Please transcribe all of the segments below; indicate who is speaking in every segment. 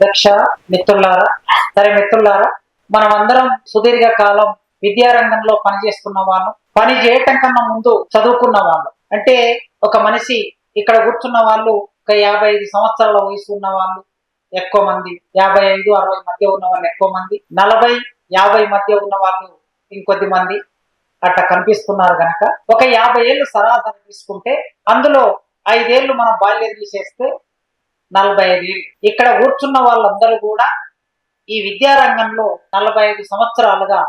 Speaker 1: దక్ష మిత్రులారా, సరే మిత్రులారా, మనం అందరం సుదీర్ఘ కాలం విద్యారంగంలో పనిచేస్తున్న వాళ్ళు, పని చేయటం కన్నా ముందు చదువుకున్న వాళ్ళు. అంటే ఒక మనిషి ఇక్కడ కూర్చున్న వాళ్ళు ఒక 55 సంవత్సరాల వయసు ఉన్న వాళ్ళు ఎక్కువ మంది, 55-60 మధ్య ఉన్న వాళ్ళు ఎక్కువ మంది, 40-50 మధ్య ఉన్న వాళ్ళు ఇంకొద్ది మంది అట్లా కనిపిస్తున్నారు కనుక ఒక 50 ఏళ్ళు సరాసరి తీసుకుంటే అందులో 5 ఏళ్ళు మనం బాల్యం తీసేస్తే 45 ఏళ్ళు. ఇక్కడ కూర్చున్న వాళ్ళందరూ కూడా ఈ విద్యారంగంలో 45 సంవత్సరాలుగా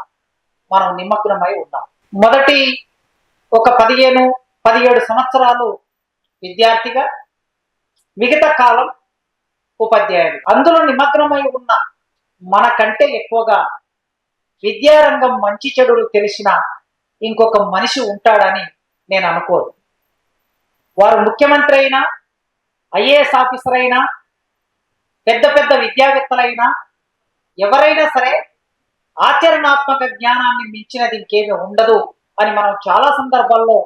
Speaker 1: మనం నిమగ్నమై ఉన్నాం. మొదటి ఒక 15-17 సంవత్సరాలు విద్యార్థిగా, మిగతా కాలం ఉపాధ్యాయులు. అందులో నిమగ్నమై ఉన్న మనకంటే ఎక్కువగా విద్యారంగం మంచి చెడులు తెలిసిన ఇంకొక మనిషి ఉంటాడని నేను అనుకోను. వారు ముఖ్యమంత్రి అయినా, ఐఏఎస్ ఆఫీసర్ అయినా, పెద్ద పెద్ద విద్యావేత్తలైనా, ఎవరైనా సరే ఆచరణాత్మక జ్ఞానాన్ని మించినది ఇంకేమీ ఉండదు అని మనం చాలా సందర్భాల్లో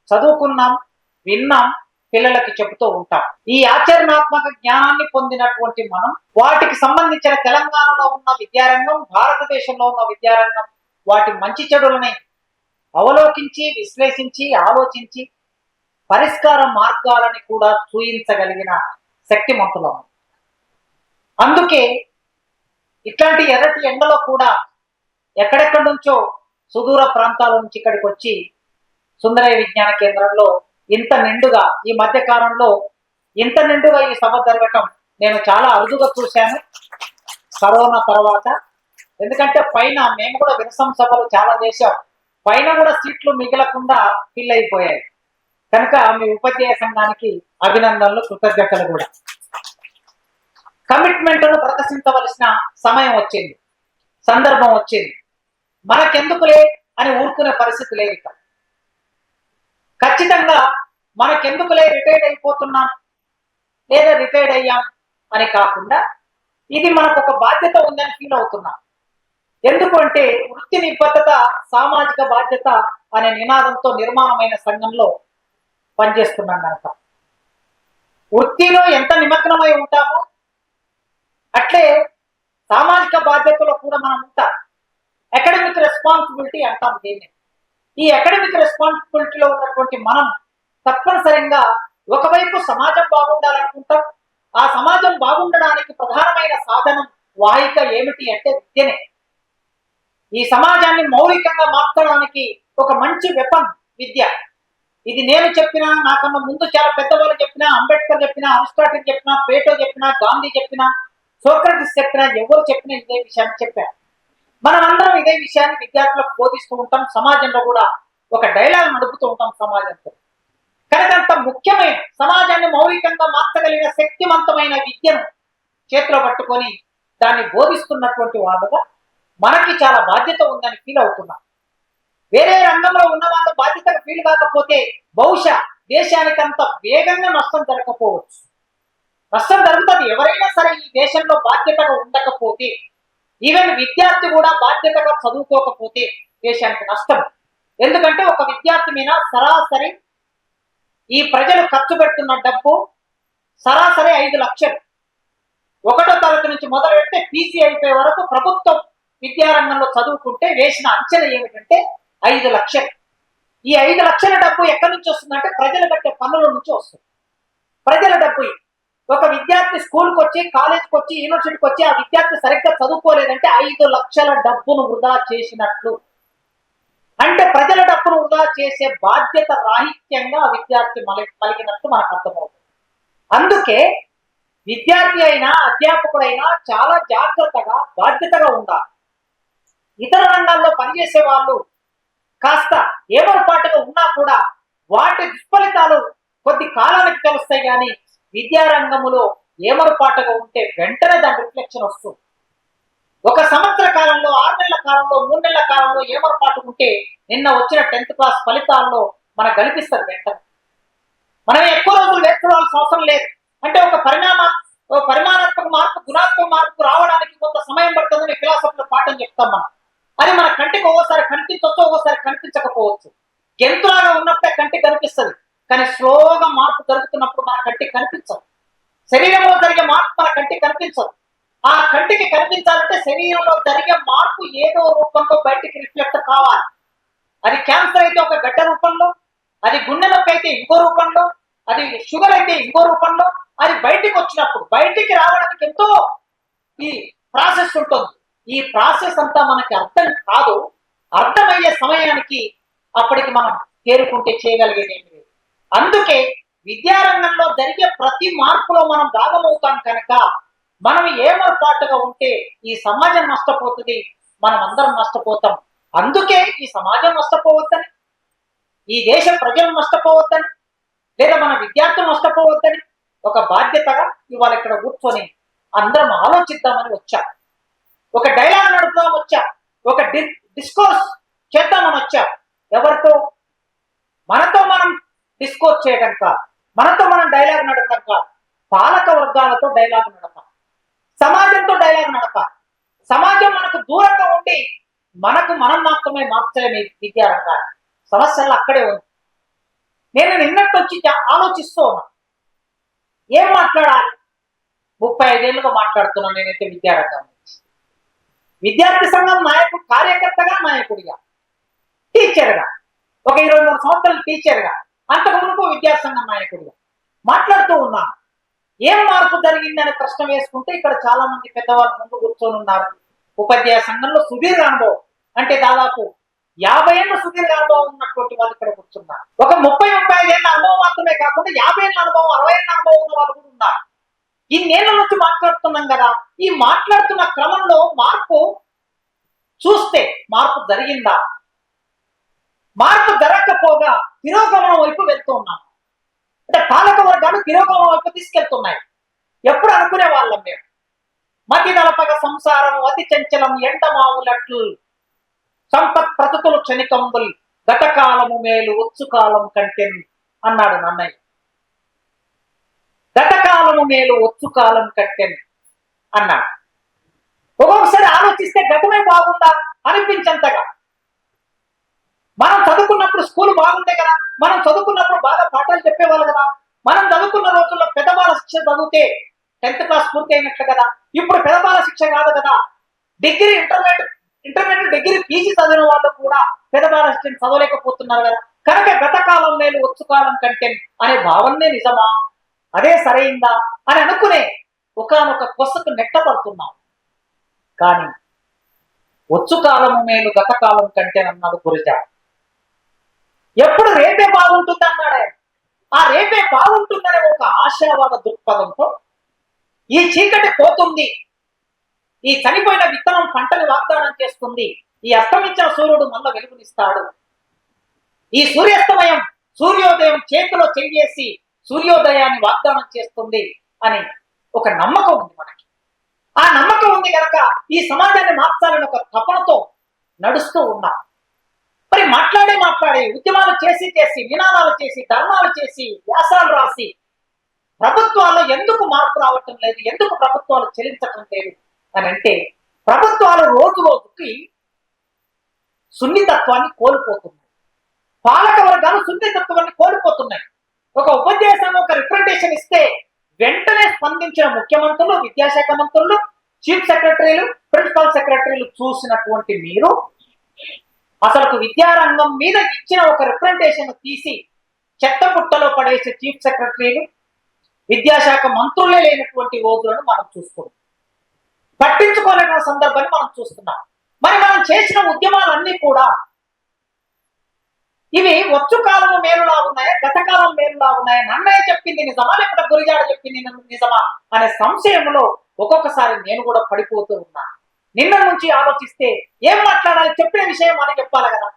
Speaker 1: చదువుకున్నాం, విన్నాం, పిల్లలకి చెబుతూ ఉంటాం. ఈ ఆచరణాత్మక జ్ఞానాన్ని పొందినటువంటి మనం వాటికి సంబంధించిన తెలంగాణలో ఉన్న విద్యారంగం, భారతదేశంలో ఉన్న విద్యారంగం వాటి మంచి చెడులని అవలోకించి, విశ్లేషించి, ఆలోచించి పరిష్కార మార్గాలని కూడా చూయించగలిగిన శక్తిమంతులం. అందుకే ఇట్లాంటి ఎర్రటి ఎండలో కూడా ఎక్కడెక్కడి నుంచో సుదూర ప్రాంతాల నుంచి ఇక్కడికి వచ్చి సుందరయ్య విజ్ఞాన కేంద్రంలో ఇంత నిండుగా, ఈ మధ్య కాలంలో ఇంత నిండుగా ఈ సభ జరగటం నేను చాలా అరుదుగా చూశాను కరోనా తర్వాత. ఎందుకంటే పైన మేము కూడా వినసం సభలు చాలా చేశాం, పైన కూడా సీట్లు మిగలకుండా ఫిల్ అయిపోయాయి. కనుక మీ ఉపాధ్యాయ సంఘానికి అభినందనలు, కృతజ్ఞతలు కూడా. కమిట్మెంట్ను ప్రదర్శించవలసిన సమయం వచ్చింది, సందర్భం వచ్చింది. మనకెందుకులే అని ఊరుకునే పరిస్థితి లేదు. ఖచ్చితంగా మనకెందుకులే రిటైర్డ్ అయిపోతున్నాం లేదా రిటైర్డ్ అయ్యాం అని కాకుండా ఇది మనకు ఒక బాధ్యత ఉందని ఫీల్ అవుతున్నాం. ఎందుకంటే వృత్తి నిబద్ధత, సామాజిక బాధ్యత అనే నినాదంతో నిర్మాణమైన సంఘంలో పనిచేస్తున్నాం కనుక వృత్తిలో ఎంత నిమగ్నమై ఉంటామో అట్లే సామాజిక బాధ్యతలో కూడా మనం ఉంటాం. అకాడమిక్ రెస్పాన్సిబిలిటీ అంటాం దీన్ని. ఈ అకాడమిక్ రెస్పాన్సిబిలిటీలో ఉన్నటువంటి మనం తప్పనిసరిగా ఒకవైపు సమాజం బాగుండాలనుకుంటాం. ఆ సమాజం బాగుండడానికి ప్రధానమైన సాధనం, వాహిక ఏమిటి అంటే విద్యనే. ఈ సమాజాన్ని మౌలికంగా మార్చడానికి ఒక మంచి వెపన్ విద్య. ఇది నేను చెప్పినా, నాకన్నా ముందు చాలా పెద్దవాళ్ళు చెప్పినా, అంబేద్కర్ చెప్పినా, అరిస్టాటిల్ చెప్పినా, ప్లేటో చెప్పినా, గాంధీ చెప్పినా, సోక్రటిస్ చెప్పినా, ఎవరు చెప్పినా ఇదే విషయాన్ని చెప్పారు. మనమందరం ఇదే విషయాన్ని విద్యార్థులకు బోధిస్తూ ఉంటాం. సమాజంలో కూడా ఒక డైలాగ్ నడుపుతూ ఉంటాం సమాజంతో. కనుక అంత ముఖ్యమైన సమాజాన్ని మౌలికంగా మార్చగలిగిన శక్తివంతమైన విద్యను చేతిలో పట్టుకొని దాన్ని బోధిస్తున్నటువంటి వాళ్ళుగా మనకి చాలా బాధ్యత ఉందని ఫీల్ అవుతున్నాం. వేరే రంగంలో ఉన్న వాళ్ళ బాధ్యతగా ఫీల్ కాకపోతే బహుశా దేశానికి అంత వేగంగా నష్టం జరగకపోవచ్చు. నష్టం జరుగుతుంది. ఎవరైనా సరే ఈ దేశంలో బాధ్యతగా ఉండకపోతే, ఈవెన్ విద్యార్థి కూడా బాధ్యతగా చదువుకోకపోతే దేశానికి నష్టం. ఎందుకంటే ఒక విద్యార్థి మీద సరాసరి ఈ ప్రజలు ఖర్చు పెడుతున్న డబ్బు సరాసరి 5 లక్షలు. 1వ తరగతి నుంచి మొదలు పెడితే పీసీ అయిపోయే వరకు ప్రభుత్వం విద్యారంగంలో చదువుకుంటే వేసిన అంచనా ఏమిటంటే 5 లక్షలు. ఈ 5 లక్షల డబ్బు ఎక్కడి నుంచి వస్తుందంటే ప్రజలు కట్టే పన్నుల నుంచి వస్తుంది. ప్రజల డబ్బు. ఒక విద్యార్థి స్కూల్కి వచ్చి, కాలేజ్కి వచ్చి, యూనివర్సిటీకి వచ్చి ఆ విద్యార్థి సరిగ్గా చదువుకోలేదంటే 5 లక్షల డబ్బును వృధా చేసినట్లు. అంటే ప్రజల డబ్బును వృధా చేసే బాధ్యత రాహిత్యంగా ఆ విద్యార్థి పలికినట్టు మనకు అర్థమవుతుంది. అందుకే విద్యార్థి అయినా, అధ్యాపకుడైనా చాలా జాగ్రత్తగా, బాధ్యతగా ఉండాలి. ఇతర రంగాల్లో పనిచేసే వాళ్ళు కాస్త ఏమరపాటుగా ఉన్నా కూడా వాటి దుష్ఫలితాలు కొద్ది కాలానికి తెలుస్తాయి. కానీ విద్యారంగంలో ఏమరపాటుగా ఉంటే వెంటనే దాని రిఫ్లెక్షన్ వస్తుంది. 1 సంవత్సర కాలంలో, 6 నెలల కాలంలో, 3 నెలల కాలంలో ఏమరపాటు ఉంటే నిన్న వచ్చిన 10th క్లాస్ ఫలితాల్లో మనకు కనిపిస్తుంది వెంటనే. మనం ఎక్కువ రోజులు వేసుకోవాల్సిన అవసరం లేదు. అంటే ఒక పరిమాణాత్మక మార్పు, గుణాత్మక మార్పు రావడానికి కొంత సమయం పడుతుందని ఫిలాసఫీలో పాఠం చెప్తాం మనం. అది మన కంటికి ఒక్కోసారి కనిపించవచ్చు, ఒక్కోసారి కనిపించకపోవచ్చు. గెంతులాగా ఉన్నప్పుడే కంటికి కనిపిస్తుంది, కానీ స్లోగా మార్పు జరుగుతున్నప్పుడు మన కంటికి కనిపించదు. శరీరంలో జరిగే మార్పు మన కంటికి కనిపించదు. ఆ కంటికి కనిపించాలంటే శరీరంలో జరిగే మార్పు ఏదో రూపంలో బయటికి రిఫ్లెక్ట్ కావాలి. అది క్యాన్సర్ అయితే ఒక గడ్డ రూపంలో, అది గుండె నొప్పి అయితే ఇంకో రూపంలో, అది షుగర్ అయితే ఇంకో రూపంలో, అది బయటికి వచ్చినప్పుడు బయటికి రావడానికి ఎంతో ఈ ప్రాసెస్ ఉంటుంది. ఈ ప్రాసెస్ అంతా మనకి అర్థం కాదు. అర్థమయ్యే సమయానికి అప్పటికి మనం తేరుకుంటే చేయగలిగేది ఏమి లేదు. అందుకే విద్యారంగంలో జరిగే ప్రతి మార్పులో మనం భాగమవుతాం కనుక మనం ఏమర్పాటుగా ఉంటే ఈ సమాజం నష్టపోతుంది, మనం అందరం నష్టపోతాం. అందుకే ఈ సమాజం నష్టపోవద్దని, ఈ దేశ ప్రజలు నష్టపోవద్దని, లేదా మన విద్యార్థులు నష్టపోవద్దని ఒక బాధ్యతగా ఇవాళ ఇక్కడ కూర్చొని అందరం ఆలోచిద్దామని వచ్చా. ఒక డైలాగ్ నడుపుదాం వచ్చా, ఒక డిస్కోర్స్ చేద్దామని వచ్చా. ఎవరితో? మనతో మనం డిస్కోర్స్ చేయడం కాదు, మనతో మనం డైలాగ్ నడపడం కాదు, పాలక వర్గాలతో డైలాగ్ నడపాలి, సమాజంతో డైలాగ్ నడపాలి. సమాజం మనకు దూరంగా ఉండి మనకు మనం మాత్రమే మార్చలేని విద్యారంగాన్ని. సమస్యలు అక్కడే ఉంది. నేను నిన్నట్టు వచ్చి ఆలోచిస్తూ ఉన్నా, ఏం మాట్లాడాలి. 35 ఏళ్ళుగా మాట్లాడుతున్నాను నేనైతే విద్యారంగం నుంచి. విద్యార్థి సంఘం నాయకుడు, కార్యకర్తగా, నాయకుడిగా, టీచర్గా, ఒక 23 సంవత్సరాలు టీచర్గా, అంతకు మునుపు విద్యార్థి సంఘం నాయకుడిగా మాట్లాడుతూ ఉన్నాను. ఏం మార్పు జరిగిందని ప్రశ్న వేసుకుంటే ఇక్కడ చాలా మంది పెద్దవాళ్ళు ముందు కూర్చొని ఉన్నారు. ఉపాధ్యాయ సంఘంలో సుదీర్ఘ అనుభవం, అంటే దాదాపు 50 ఏళ్ళ సుదీర్ఘ అనుభవం ఉన్నటువంటి వాళ్ళు ఇక్కడ కూర్చున్నారు. ఒక 30-35 ఏళ్ళ అనుభవం మాత్రమే కాకుండా 50 ఏళ్ళ అనుభవం, 60 ఏళ్ళ అనుభవం ఉన్న వాళ్ళు కూడా ఉన్నారు. ఇన్నేళ్ల నుంచి మాట్లాడుతున్నాం కదా, ఈ మాట్లాడుతున్న క్రమంలో మార్పు చూస్తే మార్పు జరిగిందా? మార్పు జరగకపోగా తిరోగమనం వైపు వెళ్తూ ఉన్నాం. అంటే పాలక వర్గాలు తిరోగమనం వైపు తీసుకెళ్తున్నాయి. ఎప్పుడు అనుకునే వాళ్ళం మేము, మతి నలపగ సంసారం అతి చంచలం ఎండమావులట్లు సంపత్ ప్రతుతులు క్షణికంబుల్ గతకాలము మేలు వచ్చు కాలం కంటే అన్నాడు నన్నయ్య. గతకాలము మేలు వచ్చు కాలం కంటే అన్నాడు. ఒక్కొక్కసారి ఆలోచిస్తే గతమే బాగుందా అనిపించంతగా. మనం చదువుకున్నప్పుడు స్కూల్ బాగుండే కదా, మనం చదువుకున్నప్పుడు బాగా పాఠాలు చెప్పేవాళ్ళు కదా, మనం చదువుకున్న రోజుల్లో పెద్దవాళ్ళ శిక్ష చదివితే 10th క్లాస్ పూర్తి అయినట్లు కదా. ఇప్పుడు పెద్దవాళ్ళ శిక్ష కాదు కదా, డిగ్రీ, ఇంటర్మీడియట్ డిగ్రీ, పీజీ చదివిన వాళ్ళు కూడా పెద్దవాళ్ళ శిక్ష చదవలేకపోతున్నారు కదా. కనుక గతకాలం మేలు వచ్చు కాలం కంటే అనే భావనే నిజమా, అదే సరైందా అని అనుకునే ఒకనొక కొసకు నెట్టబడుతున్నాం. కానీ వచ్చు కాలము మేలు గతకాలం కంటే అన్నాడు గురజాడ. ఎప్పుడు రేపే బాగుంటుంది అన్నాడే. ఆ రేపే బాగుంటుందనే ఒక ఆశావాద దృక్పథంతో ఈ చీకటి పోతుంది, ఈ చనిపోయిన విత్తనం పంటని వాగ్దానం చేస్తుంది, ఈ అస్తమించిన సూర్యుడు మళ్ళా వెలుగునిస్తాడు, ఈ సూర్యాస్తమయం సూర్యోదయం చేతిలో చెయ్యేసి సూర్యోదయాన్ని వాగ్దానం చేస్తుంది అని ఒక నమ్మకం ఉంది మనకి. ఆ నమ్మకం ఉంది కనుక ఈ సమాజాన్ని మార్చాలని ఒక తపనతో నడుస్తూ ఉన్నాం. మరి మాట్లాడే ఉద్యమాలు చేసి నినాదాలు చేసి, ధర్నాలు చేసి, వ్యాసాలు రాసి ప్రభుత్వాల్లో ఎందుకు మార్పు రావటం లేదు, ఎందుకు ప్రభుత్వాలు చెల్లించటం లేదు అని అంటే, ప్రభుత్వాలు రోజు రోజుకి సున్నితత్వాన్ని కోల్పోతున్నాయి. పాలక వర్గాలు సున్నితత్వాన్ని కోల్పోతున్నాయి. ఒక ఉపాధ్యాయ సంఘం ఒక రిప్రజెంటేషన్ ఇస్తే వెంటనే స్పందించిన ముఖ్యమంత్రులు, విద్యాశాఖ మంత్రులు, చీఫ్ సెక్రటరీలు, ప్రిన్సిపల్ సెక్రటరీలు చూసినటువంటి మీరు అసలు విద్యారంగం మీద ఇచ్చిన ఒక రిప్రజెంటేషన్ తీసి చెత్త పుట్టలో పడేసే చీఫ్ సెక్రటరీలు, విద్యాశాఖ మంత్రులే లేనటువంటి రోజులను మనం చూస్తున్నాం. పట్టించుకోలేని సందర్భాన్ని మనం చూస్తున్నాం. మరి మనం చేసిన ఉద్యమాలన్నీ కూడా ఇవి వచ్చు కాలము మేలులా ఉన్నాయా, గతకాలం మేలులా ఉన్నాయా, నన్నయ్య చెప్పింది నిజమా, లేకపోతే గురిజాడ చెప్పింది నిజమా అనే సంశయంలో ఒక్కొక్కసారి నేను కూడా పడిపోతూ ఉన్నా. నిన్న నుంచి ఆలోచిస్తే ఏం మాట్లాడాలి, చెప్పిన విషయం అని చెప్పాలి కదా.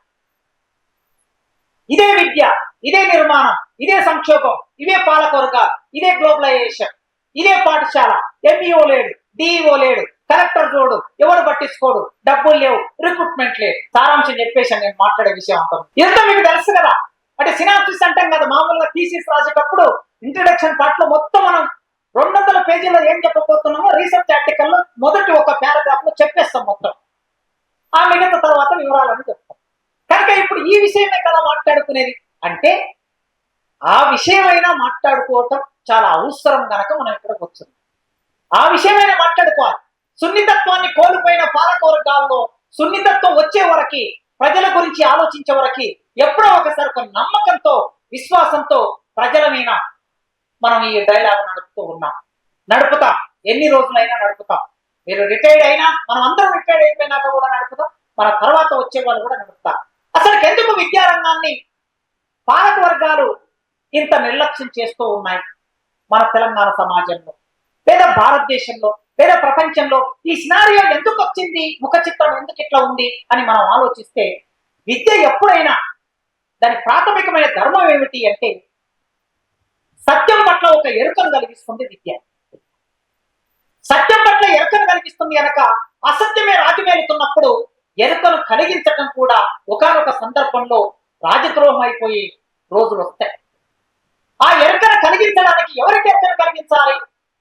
Speaker 1: ఇదే విద్య, ఇదే నిర్మాణం, ఇదే సంక్షోభం, ఇవే పాలకవర్గాలు, ఇదే గ్లోబలైజేషన్, ఇదే పాఠశాల, ఎంఈఓ లేడు, డిఈఓ లేడు, కలెక్టర్ చూడు, ఎవరు పట్టించుకోడు, డబ్బులు లేవు, రిక్రూట్మెంట్ లేదు. సారాంశం చెప్పేసి నేను మాట్లాడే విషయం అంతా ఇదంతా మీకు తెలుసు కదా. అంటే సినాప్సిస్ అంటాం కదా, మామూలుగా థీసిస్ రాసేటప్పుడు ఇంట్రడక్షన్ పార్ట్ లో మొత్తం మనం 200 పేజీలో ఏం చెప్పబోతున్నామో రీసెర్చ్ ఆర్టికల్ లో మొదటి ఒక పారాగ్రాఫ్ లో చెప్పేస్తాం మొత్తం. ఆ మిగతా తర్వాత వివరాలని చెప్తాం. కనుక ఇప్పుడు ఈ విషయమే కదా మాట్లాడుకునేది. అంటే ఆ విషయమైనా మాట్లాడుకోవటం చాలా అవసరం కనుక మనం ఇక్కడికి వచ్చింది. ఆ విషయమైనా మాట్లాడుకోవాలి. సున్నితత్వాన్ని కోల్పోయిన పాలక వర్గాల్లో సున్నితత్వం వచ్చే వరకు, ప్రజల గురించి ఆలోచించే వరకు ఎప్పుడో ఒకసారి ఒక నమ్మకంతో, విశ్వాసంతో ప్రజల మీద మనం ఈ డైలాగ్ నడుపుతాం. ఎన్ని రోజులైనా నడుపుతాం. మీరు రిటైర్డ్ అయినా, మనం అందరం రిటైర్డ్ అయిపోయినాక కూడా నడుపుతాం. మన తర్వాత వచ్చే వాళ్ళు కూడా నడుపుతాం. అసలు ఎందుకు విద్యారంగాన్ని పాలక వర్గాలు ఇంత నిర్లక్ష్యం చేస్తూ ఉన్నాయి? మన తెలంగాణ సమాజంలో, లేదా భారతదేశంలో, లేదా ప్రపంచంలో ఈ సినారియో ఎందుకు వచ్చింది, ముఖ చిత్రం ఎందుకు ఇట్లా ఉంది అని మనం ఆలోచిస్తే, విద్య ఎప్పుడైనా దాని ప్రాథమికమైన ధర్మం ఏమిటి అంటే సత్యం పట్ల ఒక ఎరుకను కలిగిస్తుంది విద్య. సత్యం పట్ల ఎరుకను కలిగిస్తుంది కనుక అసత్యమే రాజుమేలుతున్నప్పుడు ఎరుకను కలిగించడం కూడా ఒకానొక సందర్భంలో రాజద్రోహం అయిపోయి రోజులు వస్తాయి. ఆ ఎరుకను కలిగించడానికి ఎవరికి ఎరుకను కలిగించాలి?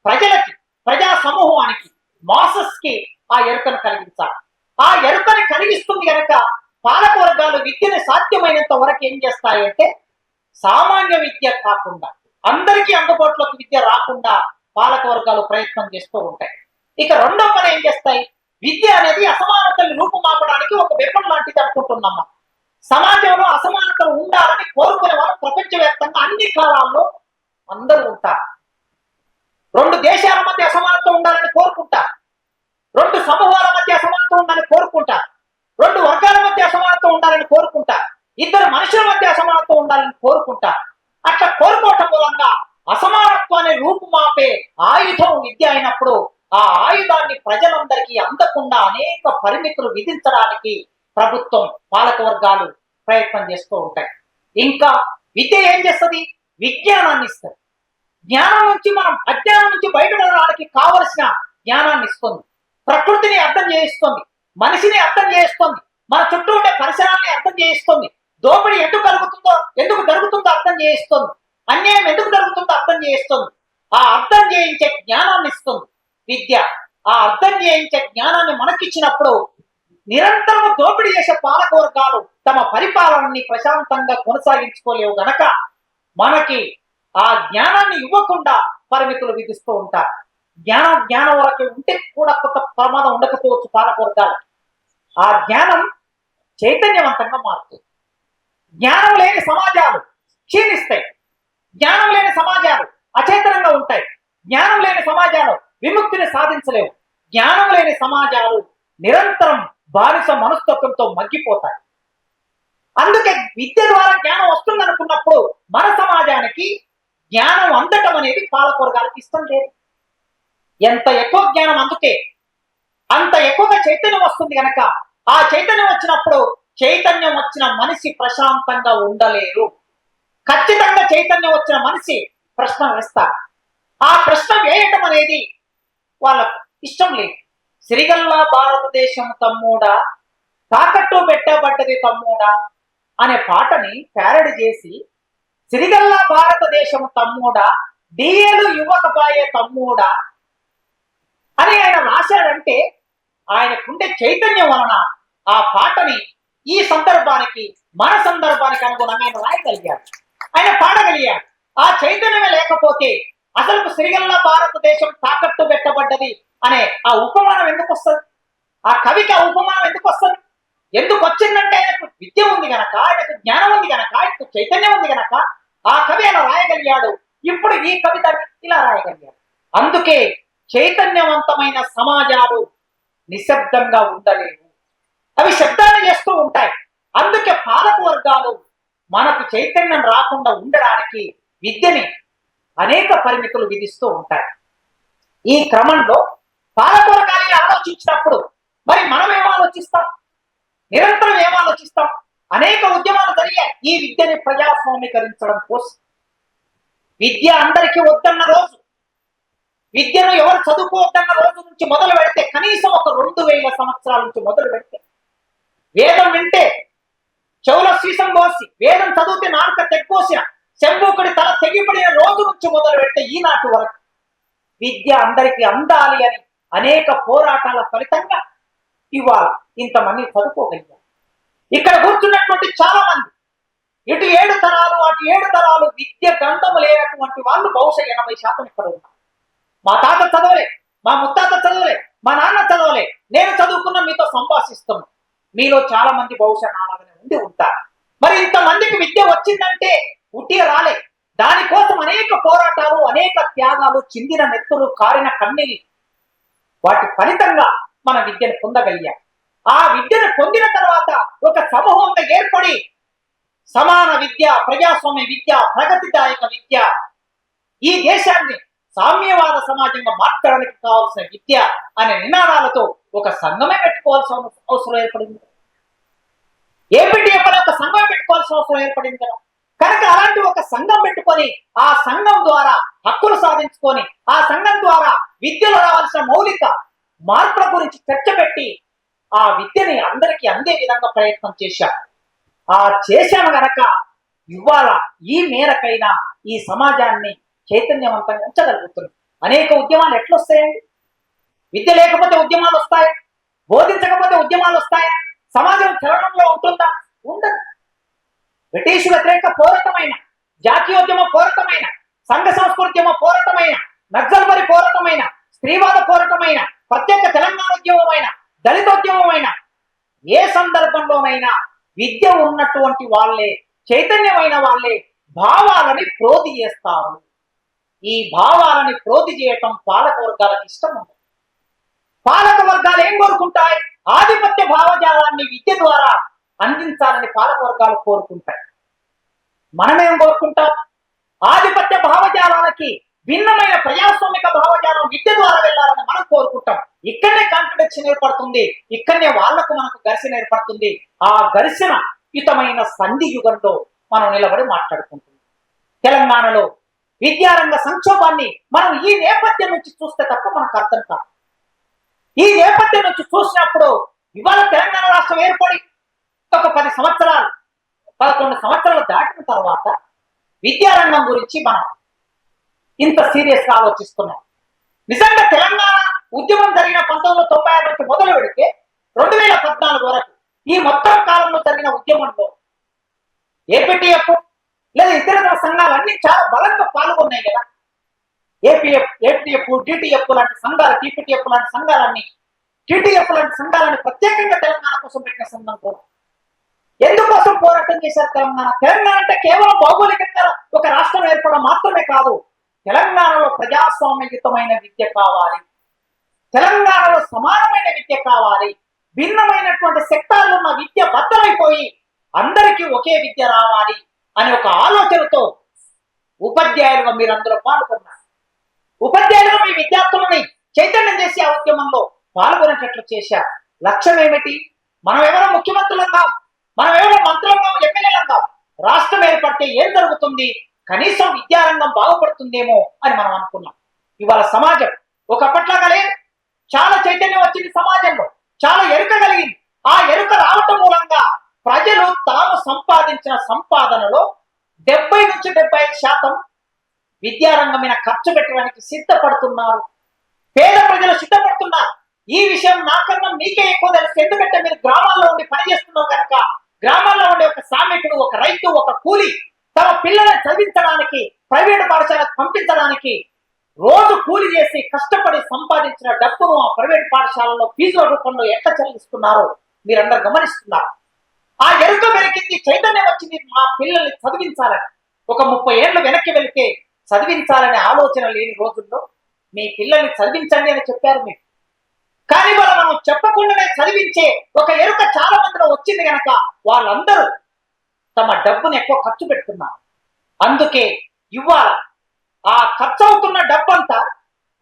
Speaker 1: ప్రజలకి, ప్రజా సమూహానికి, మాసెస్ కి ఆ ఎరుకను కలిగించాలి. ఆ ఎరుకని కలిగిస్తుంది కనుక పాలక వర్గాలు విద్యను సాధ్యమైనంత వరకు ఏం చేస్తాయంటే, సామాన్య విద్య కాకుండా, అందరికీ అందుబాటులోకి విద్య రాకుండా పాలక వర్గాలు ప్రయత్నం చేస్తూ ఉంటాయి. ఇక రెండో పని ఏం చేస్తాయి? విద్య అనేది అసమానతల్ని రూపుమాపడానికి ఒక వెపన్ లాంటిది అనుకుంటున్నామా. సమాజంలో అసమానతలు ఉండాలని కోరుకునే వాళ్ళు ప్రపంచవ్యాప్తంగా అన్ని కాలాల్లో అందరూ ఉంటారు. రెండు దేశాల మధ్య అసమానత ఉండాలని కోరుకుంటారు. రెండు సమూహాల మధ్య అసమానత ఉండాలని కోరుకుంటారు. రెండు వర్గాల మధ్య అసమానత ఉండాలని కోరుకుంటారు. ఇద్దరు మనుషుల మధ్య అసమానత ఉండాలని కోరుకుంటారు. అట్లా కోరుకోవటం మూలంగా అసమానత్వాన్ని రూపుమాపే ఆయుధం విద్య అయినప్పుడు ఆ ఆయుధాన్ని ప్రజలందరికీ అందకుండా అనేక పరిమితులు విధించడానికి ప్రభుత్వం, పాలక వర్గాలు ప్రయత్నం చేస్తూ ఉంటాయి. ఇంకా విద్య ఏం చేస్తుంది? విజ్ఞానాన్ని ఇస్తుంది. జ్ఞానం నుంచి మనం అజ్ఞానం నుంచి బయటపడడానికి కావలసిన జ్ఞానాన్ని ఇస్తుంది. ప్రకృతిని అర్థం చేయిస్తుంది, మనిషిని అర్థం చేయిస్తుంది, మన చుట్టూ ఉండే పరిసరాన్ని అర్థం చేయిస్తుంది, దోపిడీ ఎందుకు జరుగుతుందో అర్థం చేయిస్తుంది, అన్యాయం ఎందుకు జరుగుతుందో అర్థం చేయిస్తుంది. ఆ అర్థం చేయించే జ్ఞానాన్ని ఇస్తుంది విద్య. ఆ అర్థం చేయించే జ్ఞానాన్ని మనకిచ్చినప్పుడు నిరంతరం దోపిడీ చేసే పాలక వర్గాలు తమ పరిపాలనని ప్రశాంతంగా కొనసాగించుకోలేవు గనక మనకి ఆ జ్ఞానాన్ని ఇవ్వకుండా పరిమితులు విధిస్తూ ఉంటారు. జ్ఞానం వరకు ఉంటే కూడా కొంత ప్రమాదం ఉండకపోవచ్చు పాలక వర్గాలు. ఆ జ్ఞానం చైతన్యవంతంగా మారుతుంది. జ్ఞానం లేని సమాజాలు క్షీణిస్తాయి. జ్ఞానం లేని సమాజాలు అచేతనంగా ఉంటాయి. జ్ఞానం లేని సమాజాలు విముక్తిని సాధించలేవు. జ్ఞానం లేని సమాజాలు నిరంతరం బానిస మనస్తత్వంతో మగ్గిపోతాయి. అందుకే విద్య ద్వారా జ్ఞానం వస్తుందనుకున్నప్పుడు మన సమాజానికి జ్ఞానం అందటం అనేది పాలక వర్గాలకు ఇష్టం లేదు. ఎంత ఎక్కువ జ్ఞానం అందుకే అంత ఎక్కువగా చైతన్యం వస్తుంది కనుక ఆ చైతన్యం వచ్చినప్పుడు చైతన్యం వచ్చిన మనిషి ప్రశాంతంగా ఉండలేరు. ఖచ్చితంగా చైతన్యం వచ్చిన మనిషి ప్రశ్న వేస్తారు. ఆ ప్రశ్న వేయటం అనేది వాళ్ళకు ఇష్టం లేదు. సిరిగల్లా భారతదేశం తమ్ముడా, తాకట్టు పెట్టబడ్డది తమ్ముడా అనే పాటని ప్యారడీ చేసి సిరిగల్లా భారతదేశం తమ్ముడా, డిఏలు ఇవ్వకపాయే తమ్ముడా అని ఆయన రాశాడంటే ఆయనకుండే చైతన్యం వలన ఆ పాటని ఈ సందర్భానికి, మన సందర్భానికి అనుగుణంగా ఆయన రాయగలిగాడు, ఆయన పాడగలిగాడు. ఆ చైతన్యమే లేకపోతే అసలు సిరిగల్లా భారతదేశం తాకట్టు పెట్టబడ్డది అనే ఆ ఉపమానం ఎందుకు వస్తుంది? ఆ కవికి ఆ ఉపమానం ఎందుకు వస్తుంది? ఎందుకు వచ్చిందంటే ఆయనకు విద్య ఉంది గనక, ఆయనకు జ్ఞానం ఉంది గనక, ఆయనకు చైతన్యం ఉంది గనక ఆ కవి అలా రాయగలిగాడు. ఇప్పుడు ఈ కవిత ఇలా రాయగలిగాడు. అందుకే చైతన్యవంతమైన సమాజాలు నిశ్శబ్దంగా ఉండలేవు, అవి శబ్దాన్ని చేస్తూ ఉంటాయి. అందుకే పాలక వర్గాలు మనకు చైతన్యం రాకుండా ఉండడానికి విద్యని అనేక పరిమితులు విధిస్తూ ఉంటాయి. ఈ క్రమంలో పాలక వర్గాన్ని ఆలోచించినప్పుడు మరి మనం ఏం ఆలోచిస్తాం? నిరంతరం ఏం ఆలోచిస్తాం? అనేక ఉద్యమాలు జరిగాయి ఈ విద్యని ప్రజాస్వామీకరించడం కోసం. విద్య అందరికీ వద్దన్న రోజు, విద్యను ఎవరు చదువుకోవద్దన్న రోజు నుంచి మొదలు పెడితే, కనీసం ఒక 2000 సంవత్సరాల నుంచి మొదలు పెడితే, వేదం వింటే చెవుల సీసం కోసి, వేదం చదివితే నాలుక తెగ్గోసిన, శంభూకుడి తల తెగిపడిన రోజు నుంచి మొదలు పెడితే ఈనాటి వరకు విద్య అందరికీ అందాలి అని అనేక పోరాటాల ఫలితంగా ఇవాళ ఇంతమంది చదువుకోగలిగారు. ఇక్కడ కూర్చున్నటువంటి చాలా మంది ఇటు 7 తరాలు అటు 7 తరాలు విద్య గ్రంథము లేనటువంటి వాళ్ళు బహుశా 80% ఇక్కడ ఉన్నారు. మా తాత చదవలే, మా ముత్తాత చదవలే, మా నాన్న చదవలే. నేను చదువుకున్న మీతో సంభాషిస్తున్నాను. మీలో చాలా మంది బహుశా నాలాగానే ఉండి ఉంటారు. మరి ఇంతమందికి విద్య వచ్చిందంటే ఉట్టిగా రాలే. దానికోసం అనేక పోరాటాలు, అనేక త్యాగాలు, చిందిన నెత్తులు, కారిన కన్నీళ్ళు, వాటి ఫలితంగా మన విద్యను పొందగలిగాం. ఆ విద్యను పొందిన తర్వాత ఒక సమూహంగా ఏర్పడి సమాన విద్య, ప్రజాస్వామ్య విద్య, ప్రగతిదాయక విద్య, ఈ దేశాన్ని సామ్యవాద సమాజంగా మార్చడానికి కావాల్సిన విద్య అనే నినాదాలతో ఒక సంఘమే పెట్టుకోవాల్సిన అవసరం ఏర్పడింది. ఏపీటీఎఫ్ అనే ఒక సంఘం పెట్టుకోవాల్సిన అవసరం ఏర్పడింది కదా. కనుక అలాంటి ఒక సంఘం పెట్టుకొని ఆ సంఘం ద్వారా హక్కులు సాధించుకొని ఆ సంఘం ద్వారా విద్యలో రావాల్సిన మౌలిక మార్పుల గురించి చర్చ పెట్టి ఆ విద్యని అందరికీ అందే విధంగా ప్రయత్నం చేశారు. ఆ చేశాను గనక ఇవాళ ఈ మేరకైనా ఈ సమాజాన్ని చైతన్యవంతంగా ఉంచగలుగుతుంది. అనేక ఉద్యమాలు ఎట్లొస్తాయండి? విద్య లేకపోతే ఉద్యమాలు వస్తాయా? బోధించకపోతే ఉద్యమాలు వస్తాయా? సమాజం చలనంలో ఉంటుందా? ఉండదు. బ్రిటిష్ వ్యతిరేక పోరాటమైన, జాతీయోద్యమ పోరాటమైన, సంఘ సంస్కృత్యమ పోరాటమైన, నక్సల్బరి పోరాటమైన, స్త్రీవాద పోరాటమైన, ప్రత్యేక తెలంగాణ ఉద్యమమైన, దళితోద్యమమైన, ఏ సందర్భంలోనైనా విద్య ఉన్నటువంటి వాళ్ళే, చైతన్యమైన వాళ్ళే భావాలని ప్రోధి చేస్తారు. ఈ భావాలని ప్రోధి చేయటం పాలక వర్గాలకు ఇష్టం ఉండదు. పాలక వర్గాలు ఏం కోరుకుంటాయి? ఆధిపత్య భావజాలాన్ని విద్య ద్వారా అందించాలని పాలక వర్గాలు కోరుకుంటాయి. మనమేం కోరుకుంటాం? ఆధిపత్య భావజాలాలకి భిన్నమైన ప్రజాస్వామిక భావజాలం విద్య ద్వారా వెళ్ళాలని మనం కోరుకుంటాం. ఇక్కడనే కాంట్రడిక్షన్ ఏర్పడుతుంది, ఇక్కడనే వాళ్లకు మనకు ఘర్షణ ఏర్పడుతుంది. ఆ ఘర్షణ యుతమైన సంధి యుగంలో మనం నిలబడి మాట్లాడుకుంటున్నాం. తెలంగాణలో విద్యారంగ సంక్షోభాన్ని మనం ఈ నేపథ్యం నుంచి చూస్తే తప్ప మనకు అర్థం కాదు. ఈ నేపథ్యం నుంచి చూసినప్పుడు ఇవాళ తెలంగాణ రాష్ట్రం ఏర్పడి ఒక 10 సంవత్సరాలు 11 సంవత్సరాలు దాటిన తర్వాత విద్యారంగం గురించి మనం ఇంత సీరియస్ గా ఆలోచిస్తున్నాం. నిజంగా తెలంగాణ ఉద్యమం జరిగిన 1996 నుంచి మొదలు పెడితే 2014 వరకు ఈ మొత్తం కాలంలో జరిగిన ఉద్యమంలో ఏపీటీఎఫ్ లేదా ఇతర సంఘాలన్నీ చాలా బలంగా పాల్గొన్నాయి కదా. ఏపీటీఎఫ్, టీటీఎఫ్ లాంటి సంఘాలు, టీపీటీఎఫ్ లాంటి సంఘాలన్నీ, టీటీఎఫ్ లాంటి సంఘాలని ప్రత్యేకంగా తెలంగాణ కోసం పెట్టిన సంఘం కూడా ఎందుకోసం పోరాటం చేశారు? తెలంగాణ అంటే కేవలం భౌగోళికంగా ఒక రాష్ట్రం ఏర్పడడం మాత్రమే కాదు. తెలంగాణలో ప్రజాస్వామ్యయుతమైన విద్య కావాలి, తెలంగాణలో సమానమైన విద్య కావాలి, భిన్నమైనటువంటి సెక్టార్లు ఉన్న విద్య బద్దలైపోయి అందరికీ ఒకే విద్య రావాలి అనే ఒక ఆలోచనతో ఉపాధ్యాయులుగా మీరు అందులో పాల్గొన్నారు. ఉపాధ్యాయులుగా మీ విద్యార్థులని చైతన్యం చేసి ఆ ఉద్యమంలో పాల్గొనేటట్లు చేశారు. లక్ష్యం ఏమిటి? మనం ఎవరో ముఖ్యమంత్రులంగా, మనం ఎవరో మంత్రులంగా, ఎమ్మెల్యేలంగా, రాష్ట్రం ఏర్పడితే ఏం జరుగుతుంది, కనీసం విద్యారంగం బాగుపడుతుందేమో అని మనం అనుకున్నాం. ఇవాళ సమాజం ఒకప్పట్లాగా లేదు. చాలా చైతన్యం వచ్చింది సమాజంలో, చాలా ఎరుక కలిగింది. ఆ ఎరుక రావటం మూలంగా ప్రజలు తాము సంపాదించిన సంపాదనలో 70 నుంచి 75% విద్యారంగం మీద ఖర్చు పెట్టడానికి సిద్ధపడుతున్నారు. పేద ప్రజలు సిద్ధపడుతున్నారు. ఈ విషయం నాకన్నా మీకే ఎక్కువ తెలుసు. ఎందుకంటే మీరు గ్రామాల్లో ఉండి పనిచేస్తున్నారు కనుక. గ్రామాల్లో ఉండే ఒక శ్రామికుడు, ఒక రైతు, ఒక కూలి తమ పిల్లలను చదివించడానికి, ప్రైవేటు పాఠశాలకు పంపించడానికి రోజు కూలి చేసి కష్టపడి సంపాదించిన డబ్బును ఆ ప్రైవేట్ పాఠశాలలో ఫీజుల రూపంలో ఎట్లా చెల్లిస్తున్నారో మీరందరూ గమనిస్తున్నారు. ఆ ఎరుక వెనక్కి చైతన్యం వచ్చింది. మా పిల్లల్ని చదివించాలని. ఒక 30 ఏళ్ళు వెనక్కి వెళితే చదివించాలనే ఆలోచన లేని రోజుల్లో మీ పిల్లల్ని చదివించండి అని చెప్పారు మీరు. కానీ వాళ్ళు మనం చెప్పకుండానే చదివించే ఒక ఎరుక చాలా మందిలో వచ్చింది కనుక వాళ్ళందరూ తమ డబ్బును ఎక్కువ ఖర్చు పెడుతున్నారు. అందుకే ఇవాళ ఆ ఖర్చు అవుతున్న డబ్బంతా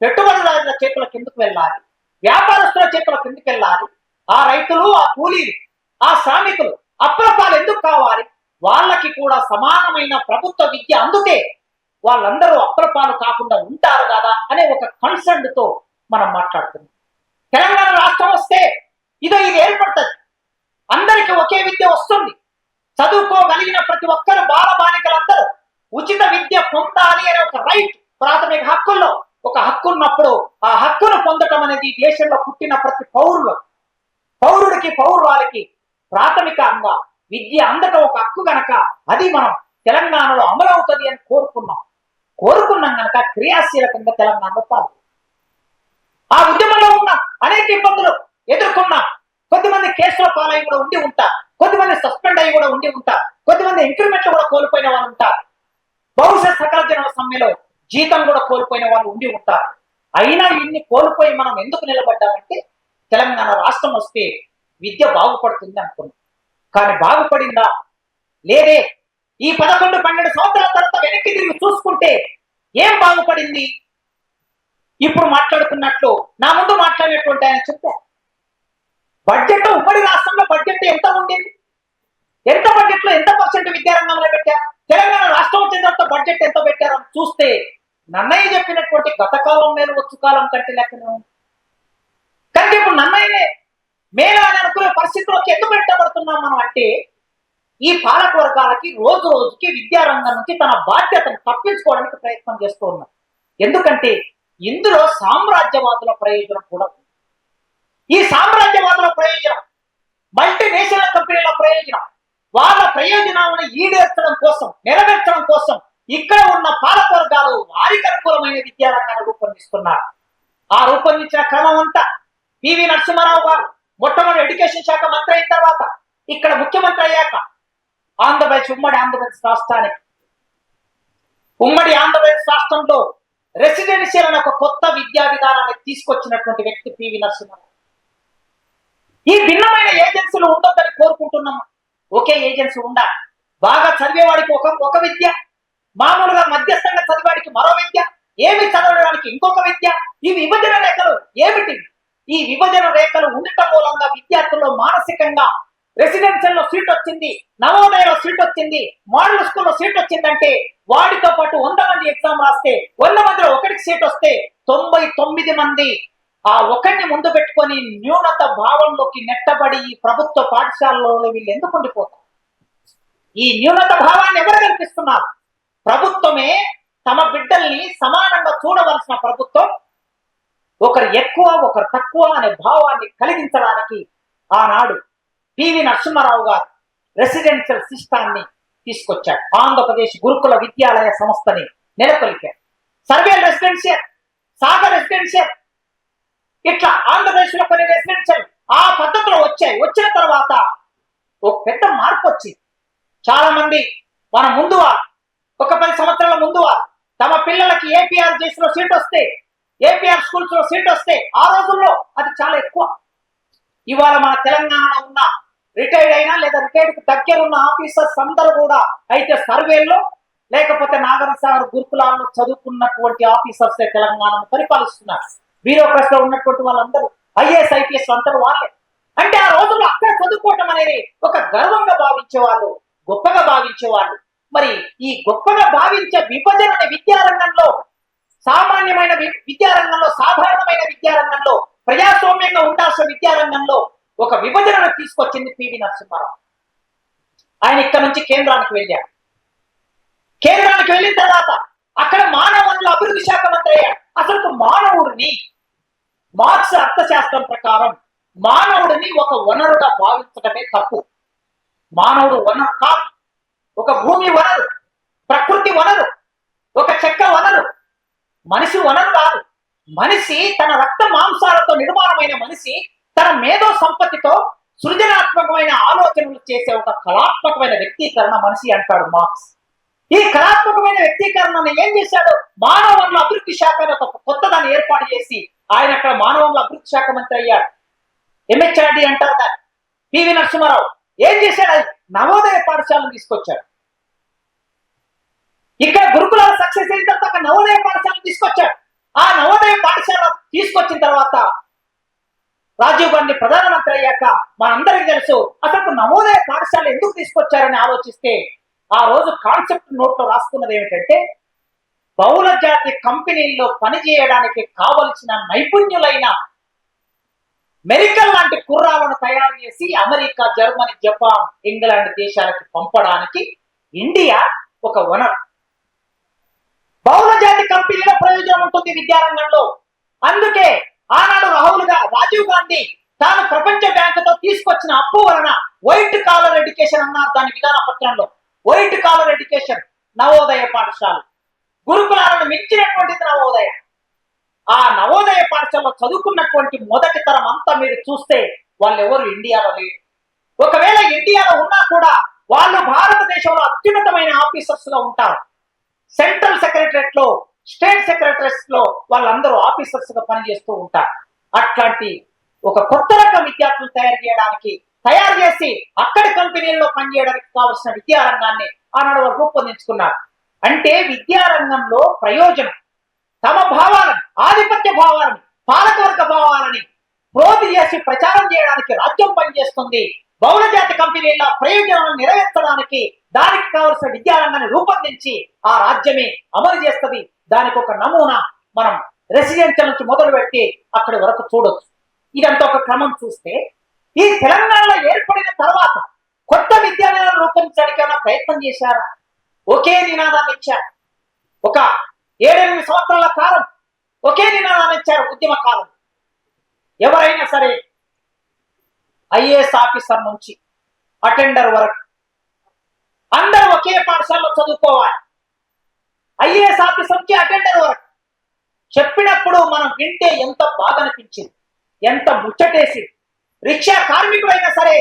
Speaker 1: పెట్టుబడిదారుల చేతుల కిందకు వెళ్ళాలి, వ్యాపారస్తుల చేతుల కిందకు వెళ్ళాలి. ఆ రైతులు, ఆ కూలీలు, ఆ శ్రామికులు అప్రపాలు ఎందుకు కావాలి? వాళ్ళకి కూడా సమానమైన ప్రభుత్వ విద్య అందుకే వాళ్ళందరూ అప్రపాలు కాకుండా ఉంటారు కదా అనే ఒక కన్సర్న్ తో మనం మాట్లాడుతున్నాం. తెలంగాణ రాష్ట్రం వస్తే ఇది ఏర్పడుతుంది. అందరికీ ఒకే విద్య వస్తుంది. చదువుకోగలిగిన ప్రతి ఒక్కరు, బాలబాలికలందరూ ఉచిత విద్య పొందాలి అనే ఒక రైట్, ప్రాథమిక హక్కుల్లో ఒక హక్కు ఉన్నప్పుడు ఆ హక్కును పొందటం అనేది దేశంలో పుట్టిన ప్రతి పౌరుడికి, పౌరురాలకి ప్రాథమికంగా విద్య అందటం ఒక హక్కు గనక అది మనం తెలంగాణలో అమలవుతుంది అని కోరుకున్నాం గనక క్రియాశీలకంగా తెలంగాణలో పాల్గొన్నాం. ఆ ఉద్యమంలో ఉన్న అనేక ఇబ్బందులు ఎదుర్కొన్నాం. కొద్దిమంది కేసుల పాలై కూడా ఉండి ఉంటారు, కొద్దిమంది సస్పెండ్ అయ్యి కూడా ఉండి ఉంటారు, కొద్దిమంది ఇంక్రిమెంట్లు కూడా కోల్పోయిన వాళ్ళు ఉంటారు, బహుశా సకల జన సమ్మెలో జీతం కూడా కోల్పోయిన వాళ్ళు ఉండి ఉంటారు. అయినా ఇన్ని కోల్పోయి మనం ఎందుకు నిలబడ్డామంటే తెలంగాణ రాష్ట్రం వస్తే విద్య బాగుపడుతుంది అనుకున్నాం. కానీ బాగుపడిందా? లేదే. ఈ 11-12 సంవత్సరాల తర్వాత వెనక్కి తిరిగి చూసుకుంటే ఏం బాగుపడింది? ఇప్పుడు మాట్లాడుకున్నట్లు నా ముందు మాట్లాడినటువంటి ఆయన చెప్పారు, బడ్జెట్ ఉమ్మడి రాష్ట్రంలో బడ్జెట్ ఎంత ఉండేది, ఎంత బడ్జెట్ లో ఎంత పర్సెంట్ విద్యారంగంలో పెట్టారు, తెలంగాణ రాష్ట్రం వచ్చిన తర్వాత బడ్జెట్ ఎంత పెట్టారని చూస్తే నన్నయ్య చెప్పినటువంటి గతకాలం మేలు వచ్చు కాలం కంటే లెక్కనే ఉంది. కానీ ఇప్పుడు నన్నయ్యనే మేలు అని అనుకునే పరిస్థితుల్లోకి ఎందుకు పెట్టబడుతున్నాం మనం అంటే, ఈ పాలక వర్గాలకి రోజు రోజుకి విద్యారంగం నుంచి తన బాధ్యతను తప్పించుకోవడానికి ప్రయత్నం చేస్తూ ఉన్నారు. ఎందుకంటే ఇందులో సామ్రాజ్యవాదుల ప్రయోజనం కూడా ఉంది. ఈ సామ్రాజ్యవాదుల ప్రయోజనం, మల్టీనేషనల్ కంపెనీల ప్రయోజనం, వాళ్ళ ప్రయోజనాలను ఈడేర్చడం కోసం, నెరవేర్చడం కోసం ఇక్కడ ఉన్న పాలక వర్గాలు వారికి అనుకూలమైన విద్యారంగాన్ని రూపొందిస్తున్నారు. ఆ రూపొందించిన క్రమం అంతా పివి నరసింహారావు గారు మొట్టమొదటి ఎడ్యుకేషన్ శాఖ మంత్రి అయిన తర్వాత ఇక్కడ ముఖ్యమంత్రి అయ్యాక ఆంధ్రప్రదేశ్, ఉమ్మడి ఆంధ్రప్రదేశ్ రాష్ట్రానికి, ఉమ్మడి ఆంధ్రప్రదేశ్ రాష్ట్రంలో రెసిడెన్షియల్ అనే ఒక కొత్త విద్యా విధానాన్ని తీసుకొచ్చినటువంటి వ్యక్తి పివి నరసింహారావు. ఈ భిన్నమైన ఏజెన్సీలు ఉండొద్దని కోరుకుంటున్నాం. ఒకే ఏజెన్సీ ఉండాలి. బాగా చదివేవాడికి ఒక విద్య, మామూలుగా మధ్యస్థంగా చదివేవాడికి మరో విద్య, ఏమి చదవడానికి ఇంకొక విద్య. ఈ విభజన రేఖలు ఏమిటి? ఈ విభజన రేఖలు ఉండటం మూలంగా విద్యార్థుల్లో మానసికంగా రెసిడెన్షియల్ లో సీట్ వచ్చింది, నవోదయలో సీట్ వచ్చింది, మోడల్ స్కూల్లో సీట్ వచ్చిందంటే వాడితో పాటు 100 మంది ఎగ్జామ్ రాస్తే 100 మందిలో ఒకటికి సీట్ వస్తే 99 మంది ఆ ఒకరిని ముందు పెట్టుకొని న్యూనత భావంలోకి నెట్టబడి ఈ ప్రభుత్వ పాఠశాలలో వీళ్ళు ఎందుకు ఉండిపోతారు? ఈ న్యూనత భావాన్ని ఎవరు కల్పిస్తున్నారు? ప్రభుత్వమే. తమ బిడ్డల్ని సమానంగా చూడవలసిన ప్రభుత్వం ఒకరు ఎక్కువ ఒకరు తక్కువ అనే భావాన్ని కలిగించడానికి ఆనాడు పివి నరసింహారావు గారు రెసిడెన్షియల్ సిస్టాన్ని తీసుకొచ్చాడు. ఆంధ్రప్రదేశ్ గురుకుల విద్యాలయ సంస్థని నెలకొల్పారు. సర్వేల్ రెసిడెన్షియల్, సాగర్ రెసిడెన్షియల్, ఇట్లా ఆంధ్రప్రదేశ్ లో కొన్ని రెసిడెన్షియల్ ఆ పద్ధతిలో వచ్చాయి. వచ్చిన తర్వాత ఒక పెద్ద మార్పు వచ్చింది. చాలా మంది మన ముందు ఒక 10 సంవత్సరాల ముందు తమ పిల్లలకి ఏపీఆర్ జేసీలో సీట్ వస్తే, ఏపీఆర్ స్కూల్స్ లో సీట్ వస్తే ఆ రోజుల్లో అది చాలా ఎక్కువ. ఇవాళ మన తెలంగాణలో ఉన్న రిటైర్డ్ అయినా లేదా రిటైర్డ్ కు దగ్గర ఉన్న ఆఫీసర్స్ అందరూ కూడా అయితే సర్వేల్లో లేకపోతే నాగరసాగర్ గురుకులాల్లో చదువుకున్నటువంటి ఆఫీసర్సే తెలంగాణను పరిపాలిస్తున్నారు. బ్యూరోక్రసీ లో ఉన్నటువంటి వాళ్ళందరూ ఐఏఎస్ ఐపీఎస్ అందరూ వాళ్ళే. అంటే ఆ రోజుల్లో అక్కడ చదువుకోవటం అనేది ఒక గర్వంగా భావించేవాళ్ళు, గొప్పగా భావించేవాళ్ళు. మరి ఈ గొప్పగా భావించే విభజన విద్యారంగంలో, సామాన్యమైన విద్యారంగంలో, సాధారణమైన విద్యారంగంలో, ప్రజాస్వామ్యంగా ఉండాల్సిన విద్యారంగంలో ఒక విభజనను తీసుకొచ్చింది పివి నరసింహారావు. ఆయన ఇక్కడ నుంచి కేంద్రానికి వెళ్ళారు. కేంద్రానికి వెళ్ళిన తర్వాత అక్కడ మానవ వనరుల అభివృద్ధి శాఖ మంత్రి అయ్యాడు. అసలు మానవుడిని మార్క్స్ అర్థశాస్త్రం ప్రకారం మానవుడిని ఒక వనరుగా భావించడమే తప్పు. మానవుడు వనరు కాదు. ఒక భూమి వనరు, ప్రకృతి వనరు, ఒక చెక్క వనరు, మనిషి వనరు కాదు. మనిషి తన రక్త మాంసాలతో నిర్మాణమైన మనిషి తన మేధో సంపత్తితో సృజనాత్మకమైన ఆలోచనలు చేసే ఒక కళాత్మకమైన వ్యక్తీకరణ మనిషి అంటాడు మార్క్స్. ఈ కళాత్మకమైన వ్యక్తీకరణను ఏం చేశాడు? మానవ వనరుల అభివృద్ధి శాఖ ఒక కొత్తదాన్ని ఏర్పాటు చేసి ఆయన అక్కడ మానవ వనరుల అభివృద్ధి శాఖ మంత్రి అయ్యాడు. ఎంహెచ్ఆర్డి అంటారు దాన్ని. పివి నరసింహారావు ఏం చేశాడు? నవోదయ పాఠశాలను తీసుకొచ్చాడు. ఇక్కడ గురుకులాల సక్సెస్ అయిన తర్వాత అక్కడ నవోదయ పాఠశాలను తీసుకొచ్చాడు. ఆ నవోదయ పాఠశాల తీసుకొచ్చిన తర్వాత రాజీవ్ గాంధీ ప్రధానమంత్రి అయ్యాక మనందరికీ తెలుసు అసలు నవోదయ పాఠశాల ఎందుకు తీసుకొచ్చారని ఆలోచిస్తే ఆ రోజు కాన్సెప్ట్ నోట్లో రాసుకున్నది ఏమిటంటే, బహుళ జాతి కంపెనీల్లో పనిచేయడానికి కావలసిన నైపుణ్యులైన మెడికల్ లాంటి కుర్రాలను తయారు చేసి అమెరికా, జర్మనీ, జపాన్, ఇంగ్లాండ్ దేశాలకు పంపడానికి ఇండియా ఒక వనరు. బహుళ జాతి కంపెనీల ప్రయోజనం ఉంటుంది విద్యారంగంలో. అందుకే ఆనాడు రాజీవ్ గాంధీ తాను ప్రపంచ బ్యాంకుతో తీసుకొచ్చిన అప్పు వలన వైట్ కాలర్ ఎడ్యుకేషన్ అన్నారు దాని విధాన పత్రంలో. వైట్ కాలర్ ఎడ్యుకేషన్, నవోదయ పాఠశాల, గురుకులాలను మించినటువంటిది నవోదయ. ఆ నవోదయ పాఠశాలలో చదువుకున్నటువంటి మొదటి తరం అంతా మీరు చూస్తే వాళ్ళు ఎవరు ఇండియాలో లేరు. ఒకవేళ ఇండియాలో ఉన్నా కూడా వాళ్ళు భారతదేశంలో అత్యున్నతమైన ఆఫీసర్స్ లో ఉంటారు. సెంట్రల్ సెక్రటరేట్ లో, స్టేట్ సెక్రటరీస్ లో వాళ్ళందరూ ఆఫీసర్స్ గా పనిచేస్తూ ఉంటారు. అట్లాంటి ఒక కొత్త రకం విద్యార్థులు తయారు చేసి అక్కడి కంపెనీల్లో పనిచేయడానికి కావలసిన విద్యారంగాన్ని ఆనాడు వారు రూపొందించుకున్నారు. అంటే విద్యారంగంలో ప్రయోజనం తమ భావాలను, ఆధిపత్య భావాలను, పాలకవర్గ భావాలని ప్రోధి చేసి ప్రచారం చేయడానికి రాజ్యం పనిచేస్తుంది. బహుళజాతి కంపెనీల ప్రయోజనాలను నెరవేర్చడానికి దానికి కావలసిన విద్యారంగాన్ని రూపొందించి ఆ రాజ్యమే అమలు చేస్తుంది. దానికి ఒక నమూనా మనం రెసిడెన్షియల్ నుంచి మొదలు పెట్టి అక్కడి వరకు చూడొచ్చు. ఇదంతా ఒక క్రమం చూస్తే ఈ తెలంగాణలో ఏర్పడిన తర్వాత కొత్త విద్యా విధానం రూపొందించడానికి ఏమైనా ప్రయత్నం చేశారా? ఒకే నినాదాన్ని ఇచ్చారు. ఒక 7-8 సంవత్సరాల కాలం ఒకే నినాదాన్ని ఇచ్చారు. ఉద్యమ కాలం ఎవరైనా సరే ఐఏఎస్ ఆఫీసర్ నుంచి అటెండర్ వరకు అందరూ ఒకే పాఠశాలలో చదువుకోవాలి. ఐఏఎస్ ఆఫీసర్ నుంచి అటెండర్ వరకు చెప్పినప్పుడు మనం వింటే ఎంత బాగా అనిపించింది, ఎంత ముచ్చటేసి. రిక్షా కార్మికుడైనా సరే,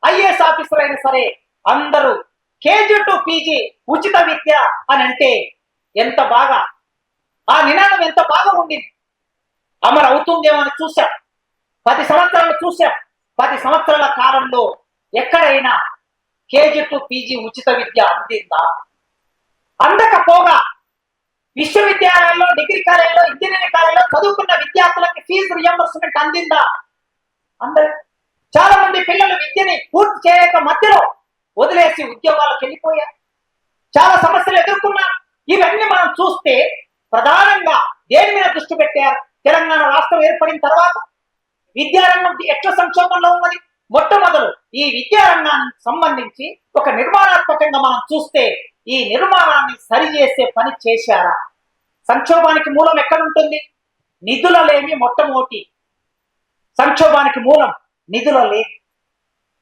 Speaker 1: ఐఏఎస్ ఆఫీసర్ అయినా సరే అందరూ కేజీ టు పీజీ ఉచిత విద్య అని అంటే ఎంత బాగా, ఆ నినాదం ఎంత బాగా ఉండింది. అమలు అవుతుందేమో అని చూశాం. 10 సంవత్సరాలు చూశాం. 10 సంవత్సరాల కాలంలో ఎక్కడైనా కేజీ టు పీజీ ఉచిత విద్య అందిందా? అందకపోగా విశ్వవిద్యాలయాల్లో, డిగ్రీ కాలేజీలో, ఇంజనీరింగ్ కాలేజీలో చదువుకున్న విద్యార్థులకి ఫీజు రియంబర్స్మెంట్ అందిందా? అందరు చాలా మంది పిల్లలు విద్యని పూర్తి చేయక మధ్యలో వదిలేసి ఉద్యోగాలకు వెళ్ళిపోయారు. చాలా సమస్యలు ఎదుర్కొన్నారు. ఇవన్నీ మనం చూస్తే ప్రధానంగా దేని మీద దృష్టి పెట్టారు? తెలంగాణ రాష్ట్రం ఏర్పడిన తర్వాత విద్యారంగం ఎట్ల సంక్షోభంలో ఉన్నది. మొట్టమొదలు ఈ విద్యారంగానికి సంబంధించి ఒక నిర్మాణాత్మకంగా మనం చూస్తే ఈ నిర్మాణాన్ని సరిచేసే పని చేశారా? సంక్షోభానికి మూలం ఎక్కడుంటుంది? నిధుల లేమి మొట్టమొదటి సంక్షోభానికి మూలం నిధుల లేమి.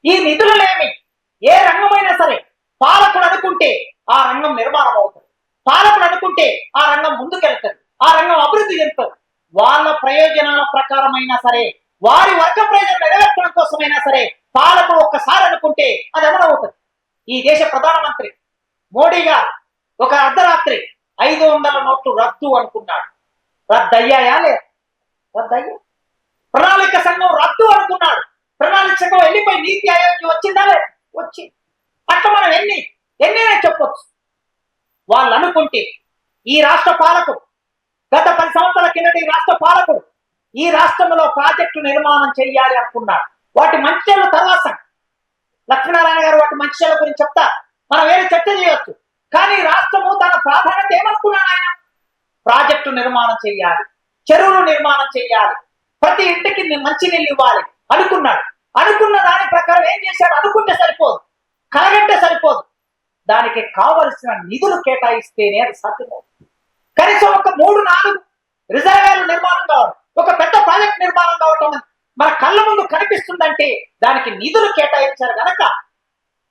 Speaker 1: ఈ నిధుల లేమి ఏ రంగమైనా సరే పాలకుడు అనుకుంటే ఆ రంగం నిర్మాణం అవుతుంది. పాలకుడు అనుకుంటే ఆ రంగం ముందుకెళ్తుంది, ఆ రంగం అభివృద్ధి చెందుతుంది. వాళ్ళ ప్రయోజనాల ప్రకారమైనా సరే, వారి వర్గ ప్రయోజనం నెరవేర్చడం కోసమైనా సరే పాలకుడు ఒక్కసారి అనుకుంటే అది అమలవుతుంది. ఈ దేశ ప్రధానమంత్రి మోడీ గారు ఒక అర్ధరాత్రి 500 నోట్లు రద్దు అనుకున్నాడు. రద్దయ్యాయా? లేదు. రద్దయ్యా. ప్రణాళిక సంఘం రద్దు అనుకున్నాడు. ప్రణాళిక సంఘం వెళ్ళిపోయి నీతి ఆయోగ్యం వచ్చిందా? లేదు. వచ్చింది. అట్లా మనం ఎన్నైనా చెప్పొచ్చు. వాళ్ళు అనుకుంటే ఈ రాష్ట్ర పాలకుడు గత 10 సంవత్సరాల కిందట ఈ రాష్ట్ర పాలకుడు ఈ రాష్ట్రంలో ప్రాజెక్టు నిర్మాణం చేయాలి అనుకున్నాడు. వాటి మంచిర్యాల తర్వాత లక్ష్మీనారాయణ గారు వాటి మంచిర్యాల గురించి చెప్తారు. మనం వేరే చర్చ చేయొచ్చు. కానీ రాష్ట్రము తన ప్రాధాన్యత ఏమనుకున్నాడు? ఆయన ప్రాజెక్టు నిర్మాణం చేయాలి, చెరువులు నిర్మాణం చేయాలి, ప్రతి ఇంటికి మంచి నీళ్ళు ఇవ్వాలి అనుకున్నాడు. అనుకున్న దాని ప్రకారం ఏం చేశాడు? అనుకుంటే సరిపోదు, కలగంటే సరిపోదు. దానికి కావలసిన నిధులు కేటాయిస్తేనే అది సాధ్యమవుతుంది. కనీసం ఒక 3-4 రిజర్వాయర్లు నిర్మాణం కావడం, ఒక పెద్ద ప్రాజెక్ట్ నిర్మాణం కావటం మన కళ్ళ ముందు కనిపిస్తుందంటే దానికి నిధులు కేటాయించారు గనక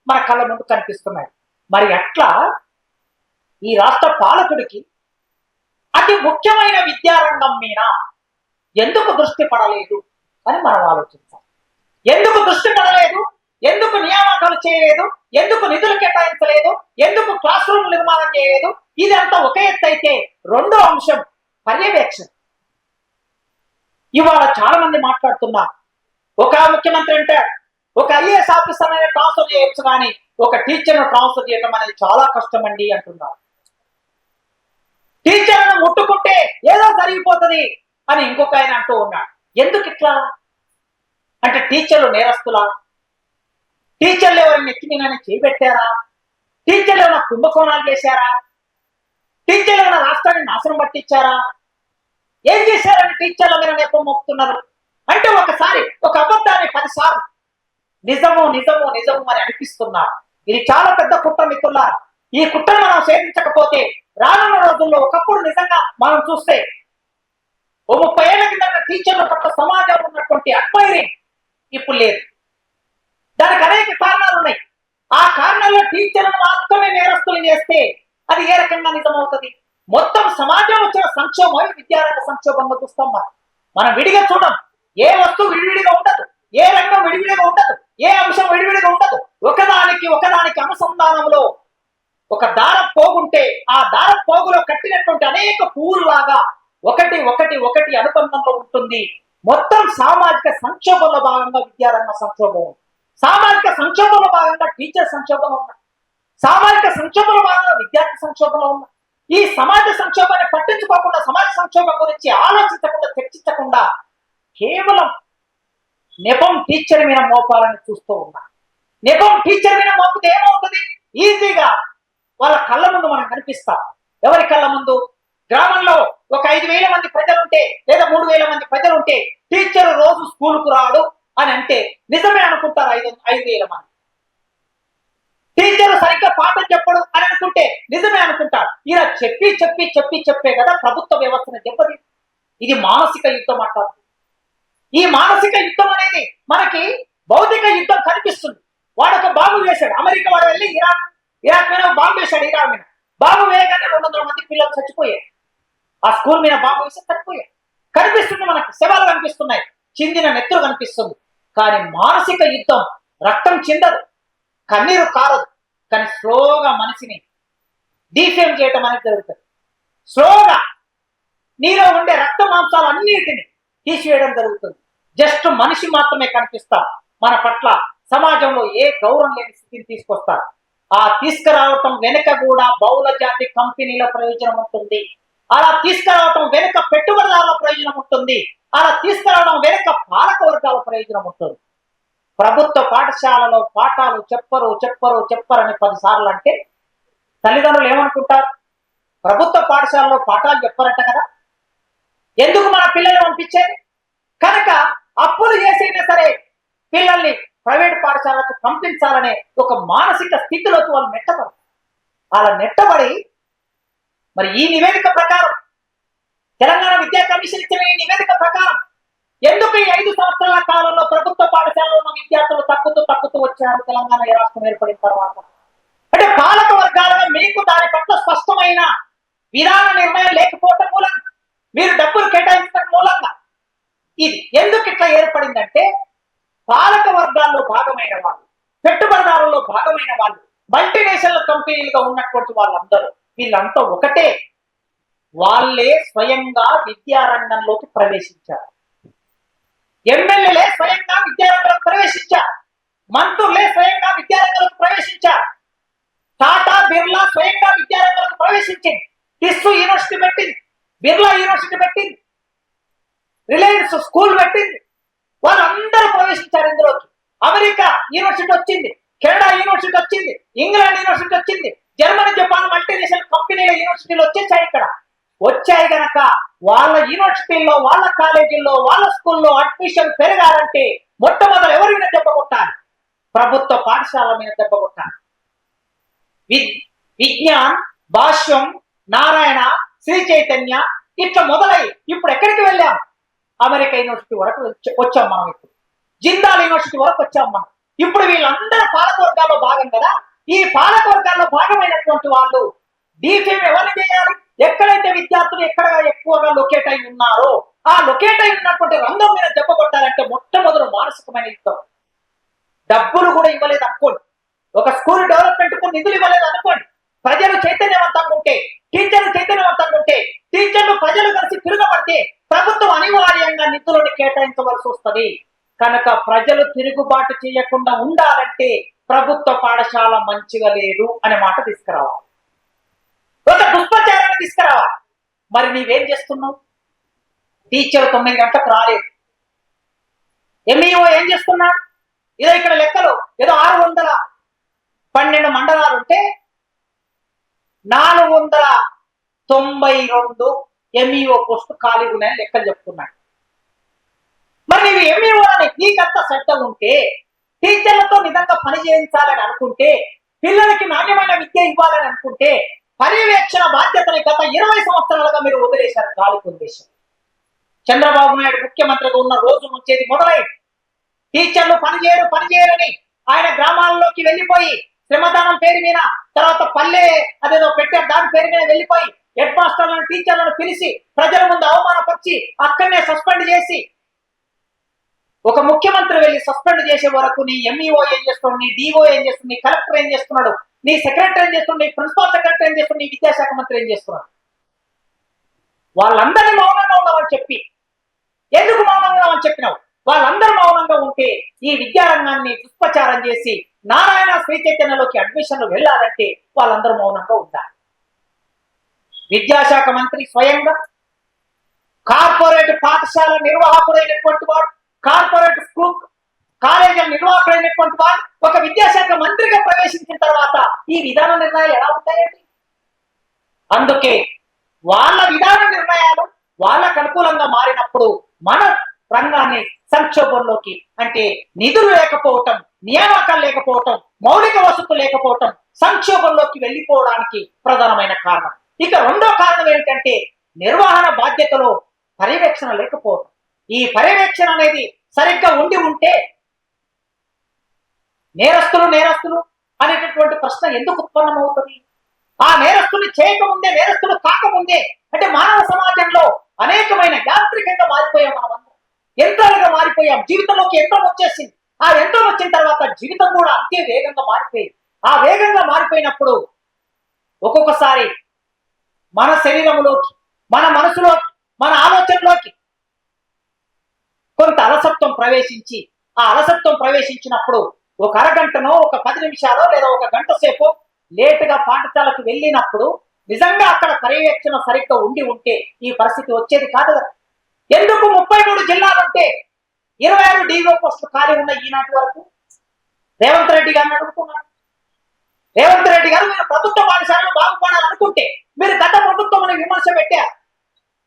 Speaker 1: మన కళ్ళ ముందు కనిపిస్తున్నాయి. మరి అట్లా ఈ రాష్ట్ర పాలకుడికి అతి ముఖ్యమైన విద్యారంగం మీద ఎందుకు దృష్టి పడలేదు అని మనం ఆలోచించాలి. ఎందుకు దృష్టి పడలేదు? ఎందుకు నియామకాలు చేయలేదు? ఎందుకు నిధులు కేటాయించలేదు? ఎందుకు క్లాస్ రూమ్ నిర్మాణం చేయలేదు? ఇదంతా ఒక ఎత్తు అయితే రెండో అంశం పర్యవేక్షణ. ఇవాళ చాలా మంది మాట్లాడుతున్నారు. ఒక ముఖ్యమంత్రి అంటే ఒక ఐఏఎస్ ఆఫీసర్ అనేది ట్రాన్స్ఫర్ చేయొచ్చు, కానీ ఒక టీచర్ను ట్రాన్స్ఫర్ చేయడం అనేది చాలా కష్టం అండి అంటున్నారు. టీచర్ను ముట్టుకుంటే ఏదో జరిగిపోతుంది అని ఇంకొక ఆయన అంటూ ఉన్నాడు. ఎందుకు ఇట్లా అంటే టీచర్లు నేరస్తులా? టీచర్లు ఎవరిని ఎక్కి నేను చేపెట్టారా? టీచర్లు ఏమైనా కుంభకోణాలు చేశారా? టీచర్లు ఏమైనా రాష్ట్రాన్ని నాశనం పట్టించారా? ఏం చేశారని టీచర్ల మీద నెపం మోపుతున్నారు? అంటే ఒకసారి ఒక అబద్ధాన్ని 10 సార్లు నిజము నిజము నిజము అని అనిపిస్తున్నారు. ఇది చాలా పెద్ద కుట్ర మిత్రులారా. ఈ కుట్రను మనం సేవించకపోతే రానున్న రోజుల్లో ఒకప్పుడు నిజంగా మనం చూస్తే 30 ఏళ్ల కింద టీచర్ల పట్ల సమాజంలో ఉన్నటువంటి అడ్మైరింగ్ ఇప్పుడు లేదు. దానికి అనేక కారణాలు ఉన్నాయి. ఆ కారణాల్లో టీచర్లను మాత్రమే నేరస్తులు చేస్తే అది ఏ రకంగా నిజమవుతుంది? మొత్తం సమాజం వచ్చిన సంక్షోభం విద్యారంగ సంక్షోభంగా చూస్తాం. మనం విడిగా చూడం. ఏ వస్తువు విడివిడిగా ఉండదు, ఏ రంగం విడివిడిగా ఉండదు, ఏ అంశం విడివిడిగా ఉండదు. ఒకదానికి అనుసంధానంలో ఒక దారం పోగుంటే ఆ దారం పోగులో కట్టినటువంటి అనేక పువ్వుల్లాగా ఒకటి ఒకటి ఒకటి అనుబంధంలో ఉంటుంది. మొత్తం సామాజిక సంక్షోభంలో భాగంగా విద్యారంగ సంక్షోభం, సామాజిక సంక్షోభంలో భాగంగా టీచర్ సంక్షోభంలో ఉన్నాయి, సామాజిక సంక్షోభంలో భాగంగా విద్యార్థి సంక్షోభంలో ఉన్నాయి. ఈ సమాజ సంక్షోభాన్ని పట్టించుకోకుండా, సమాజ సంక్షోభం గురించి ఆలోచించకుండా, చర్చించకుండా కేవలం నెపం టీచర్ మీద మోపాలని చూస్తూ ఉన్నా. నెపం టీచర్ మీద మోపితే ఏమవుతుంది? ఈజీగా వాళ్ళ కళ్ళ ముందు మనం కనిపిస్తాం. ఎవరి కళ్ళ ముందు? గ్రామంలో ఒక 5,000 మంది ప్రజలుంటే లేదా 3,000 మంది ప్రజలుంటే టీచర్ రోజు స్కూల్కు రాడు అని అంటే నిజమే అనుకుంటారు 5,000 మంది. టీచర్ సరిగ్గా పాఠం చెప్పడు అని అనుకుంటే నిజమే అనుకుంటారు. ఇలా చెప్పే కదా ప్రభుత్వ వ్యవస్థను దెబ్బతి. ఇది మానసిక యుద్ధం అంటారు. ఈ మానసిక యుద్ధం అనేది మనకి భౌతిక యుద్ధం కనిపిస్తుంది. వాడు ఒక బాంబు వేశాడు, అమెరికా వాడు వెళ్ళి ఇరాక్ మీద బాంబు వేశాడు. ఇరాక్ మీద బాంబు వేయగానే 200 మంది పిల్లలు చచ్చిపోయారు. ఆ స్కూల్ మీద బాంబు వేసి చచ్చిపోయారు. కనిపిస్తుంది, మనకి శవాలు కనిపిస్తున్నాయి, చిందిన నెత్తులు కనిపిస్తుంది. కానీ మానసిక యుద్ధం రక్తం చిందదు, కన్నీరు కారదు, కానీ స్లోగా మనిషిని డీఫేమ్ చేయటం అనేది జరుగుతుంది. స్లోగా నీలో ఉండే రక్త మాంసాలు అన్నిటిని తీసివేయడం జరుగుతుంది. జస్ట్ మనిషి మాత్రమే కనిపిస్తాం. మన పట్ల సమాజంలో ఏ గౌరవం లేని స్థితిని తీసుకొస్తారు. ఆ తీసుకురావటం వెనుక కూడా బహుళ జాతి కంపెనీల ప్రయోజనం ఉంటుంది. అలా తీసుకురావటం వెనుక పెట్టుబడిదారుల ప్రయోజనం ఉంటుంది. అలా తీసుకురావడం వెనుక పాలక వర్గాల ప్రయోజనం ఉంటుంది. ప్రభుత్వ పాఠశాలలో పాఠాలు చెప్పరని 10 సార్లు అంటే తల్లిదండ్రులు ఏమనుకుంటారు? ప్రభుత్వ పాఠశాలలో పాఠాలు చెప్పరట కదా, ఎందుకు మన పిల్లల్ని పంపించేది? కనుక అప్పులు చేసైనా సరే పిల్లల్ని ప్రైవేట్ పాఠశాలకు పంపించాలనే ఒక మానసిక స్థితిలోకి వాళ్ళు నెట్టబడి, అలా నెట్టబడి మరి ఈ నివేదిక ప్రకారం, తెలంగాణ విద్యా కమిషన్ ఇచ్చిన ఈ నివేదిక ప్రకారం ఎందుకు ఈ 5 సంవత్సరాల కాలంలో ప్రభుత్వ పాఠశాలలో ఉన్న విద్యార్థులు తక్కుతూ వచ్చారు తెలంగాణ రాష్ట్రం ఏర్పడిన తర్వాత? అంటే పాలక వర్గాలుగా మీకు దాని పట్ల స్పష్టమైన విధాన నిర్ణయం లేకపోవటం మూలంగా, మీరు డబ్బులు కేటాయించడం మూలంగా ఇది ఎందుకు ఇట్లా ఏర్పడిందంటే, పాలక వర్గాల్లో భాగమైన వాళ్ళు, పెట్టుబడిదారుల్లో భాగమైన వాళ్ళు, మల్టీనేషనల్ కంపెనీలుగా ఉన్నటువంటి వాళ్ళందరూ వీళ్ళంతా ఒకటే. వాళ్ళే స్వయంగా విద్యారంగంలోకి ప్రవేశించారు. ఎమ్మెల్యేలే స్వయంగా విద్యారంగంలోకి ప్రవేశించారు. మంత్రులే స్వయంగా విద్యారంగంలోకి ప్రవేశించారు. టాటా, బిర్లా స్వయంగా విద్యారంగంలోకి ప్రవేశించింది. టిస్సు యూనివర్సిటీ పెట్టింది, బిర్లా యూనివర్సిటీ పెట్టింది, రిలయన్స్ స్కూల్ పెట్టింది. వాళ్ళందరూ ప్రవేశించారు ఇందులోకి. అమెరికా యూనివర్సిటీ వచ్చింది, కెనడా యూనివర్సిటీ వచ్చింది, ఇంగ్లాండ్ యూనివర్సిటీ వచ్చింది, జర్మనీ, జపాన్ మల్టీనేషనల్ కంపెనీల యూనివర్సిటీలు వచ్చేసాయి. ఇక్కడ వచ్చాయి గనక వాళ్ళ యూనివర్సిటీల్లో, వాళ్ళ కాలేజీల్లో, వాళ్ళ స్కూల్లో అడ్మిషన్ పెరగాలంటే మొట్టమొదటి ఎవరి మీద దెబ్బ కొట్టాలి? ప్రభుత్వ పాఠశాల మీద దెబ్బ కొట్టాలి. విజ్ఞాన్, భాష్యం, నారాయణ, శ్రీ చైతన్య ఇట్లా మొదలై ఇప్పుడు ఎక్కడికి వెళ్ళాం? అమెరికా యూనివర్సిటీ వరకు వచ్చాం మనం. ఇప్పుడు జిందాల్ యూనివర్సిటీ వరకు వచ్చాం మనం. ఇప్పుడు వీళ్ళందరూ పాలకవర్గాల్లో భాగం కదా. ఈ పాలకవర్గాల్లో భాగమైనటువంటి వాళ్ళు డీఫేమ్ ఎవరిని చేయాలి? ఎక్కడైతే విద్యార్థులు ఎక్కడ ఎక్కువగా లొకేట్ అయి ఉన్నారో ఆ లొకేట్ అయి ఉన్నటువంటి రంగం మీద దెబ్బ కొట్టాలంటే మొట్టమొదటి మానసికమైన యుద్ధం. డబ్బులు కూడా ఇవ్వలేదు అనుకోండి, ఒక స్కూల్ డెవలప్మెంట్ కు నిధులు ఇవ్వలేదు అనుకోండి, ప్రజలు చైతన్యవంతంగా ఉంటే, టీచర్లు చైతన్యవంతంగా ఉంటే, టీచర్లు ప్రజలు కలిసి తిరగబడితే ప్రభుత్వం అనివార్యంగా నిధులను కేటాయించవలసి వస్తుంది. కనుక ప్రజలు తిరుగుబాటు చేయకుండా ఉండాలంటే ప్రభుత్వ పాఠశాల మంచిగా లేదు అనే మాట తీసుకురావాలి. ఒక దుష్ప్రచారాన్ని తీసుకురావాలి. మరి నీవేం చేస్తున్నావు? టీచర్ 9 గంటలకు రాలేదు, ఎంఈఓ ఏం చేస్తున్నాడు? ఏదో ఇక్కడ లెక్కలు ఏదో 612 మండలాలు ఉంటే 492 ఎంఈఓ పోస్టు ఖాళీ ఉన్నాయని లెక్కలు చెప్తున్నాడు. మరి నీవు ఎంఈఓ అని నీకంత శ్రద్ధ ఉంటే, టీచర్లతో నిజంగా పని చేయించాలని అనుకుంటే, పిల్లలకి నాణ్యమైన విద్య ఇవ్వాలని అనుకుంటే, పర్యవేక్షణ బాధ్యతని గత 20 సంవత్సరాలుగా మీరు వదిలేశారు, గాలి పొందేశారు. చంద్రబాబు నాయుడు ముఖ్యమంత్రిగా ఉన్న రోజు నుంచేది మొదలై టీచర్లు పనిచేయరని ఆయన గ్రామాల్లోకి వెళ్ళిపోయి శ్రమదానం పేరు మీద, తర్వాత పల్లె అదేదో పెట్టారు దాని పేరు మీద వెళ్ళిపోయి హెడ్ మాస్టర్లను టీచర్లను పిలిచి ప్రజల ముందు అవమానపరిచి అక్కడనే సస్పెండ్ చేసి, ఒక ముఖ్యమంత్రి వెళ్ళి సస్పెండ్ చేసే వరకు నీ ఎంఈఓ ఏం చేస్తున్నాడు, నీ డిఓ ఏం చేస్తుంది, నీ కలెక్టర్ ఏం చేస్తున్నాడు, నీ సెక్రటరీ ఏం చేస్తున్నాడు, నీ ప్రిన్సిపల్ సెక్రటరీ ఏం చేస్తున్నాడు, నీ విద్యాశాఖ మంత్రి ఏం చేస్తున్నాడు? వాళ్ళందరినీ మౌనంగా ఉండమని చెప్పి, ఎందుకు మౌనంగా అని చెప్పినావు? వాళ్ళందరూ మౌనంగా ఉంటే ఈ విద్యారంగాన్ని దుష్ప్రచారం చేసి నారాయణ శ్రీ చైతన్యలోకి అడ్మిషన్లు వెళ్ళాలంటే వాళ్ళందరూ మౌనంగా ఉండాలి. విద్యాశాఖ మంత్రి స్వయంగా కార్పొరేట్ పాఠశాల నిర్వాహకుడైనటువంటి వాడు, కార్పొరేట్ స్కూల్ కాలేజీల నిర్వాహకుడైనటువంటి వాడు ఒక విద్యాశాఖ మంత్రిగా ప్రవేశించిన తర్వాత ఈ విధాన నిర్ణయాలు ఎలా ఉంటాయండి? అందుకే వాళ్ళ విధాన నిర్ణయాలు వాళ్ళకు అనుకూలంగా మారినప్పుడు మన రంగాన్ని సంక్షోభంలోకి, అంటే నిధులు లేకపోవటం, నియామకాలు లేకపోవటం, మౌలిక వసతులు లేకపోవటం, సంక్షోభంలోకి వెళ్ళిపోవడానికి ప్రధానమైన కారణం. ఇక రెండో కారణం ఏంటంటే నిర్వహణ బాధ్యతలో పర్యవేక్షణ లేకపోవడం. ఈ పర్యవేక్షణ అనేది సరిగ్గా ఉంటే నేరస్తులు అనేటటువంటి ప్రశ్న ఎందుకు ఉత్పన్నమవుతుంది? ఆ నేరస్తుని చేయకముందే, నేరస్తులు కాకముందే, అంటే మానవ సమాజంలో అనేకమైన యాంత్రికంగా మారిపోయాం, మనం యంత్రాలుగా మారిపోయాం. జీవితంలోకి యంత్రం వచ్చేసింది. ఆ యంత్రం వచ్చిన తర్వాత జీవితం కూడా అంతే వేగంగా మారిపోయింది. ఆ వేగంగా మారిపోయినప్పుడు ఒక్కొక్కసారి మన శరీరంలోకి, మన మనసులోకి, మన ఆలోచనలోకి కొంత అలసత్వం ప్రవేశించి, ఆ అలసత్వం ప్రవేశించినప్పుడు ఒక అరగంటనో, ఒక 10 నిమిషాలో, లేదా ఒక గంట సేపు లేటుగా పాఠశాలకు వెళ్ళినప్పుడు నిజంగా అక్కడ పర్యవేక్షణ సరిగ్గా ఉంటే ఈ పరిస్థితి వచ్చేది కాదు కదా. ఎందుకు 33 జిల్లాలుంటే 26 డిఓ పోస్టులు ఖాళీ ఉన్నాయి ఈనాటి వరకు? రేవంత్ రెడ్డి గారిని అడుగుతున్నాను. రేవంత్ రెడ్డి గారు మీరు ప్రభుత్వ పాఠశాలను బాగుపడాలనుకుంటే మీరు గత ప్రభుత్వం విమర్శ పెట్టారు.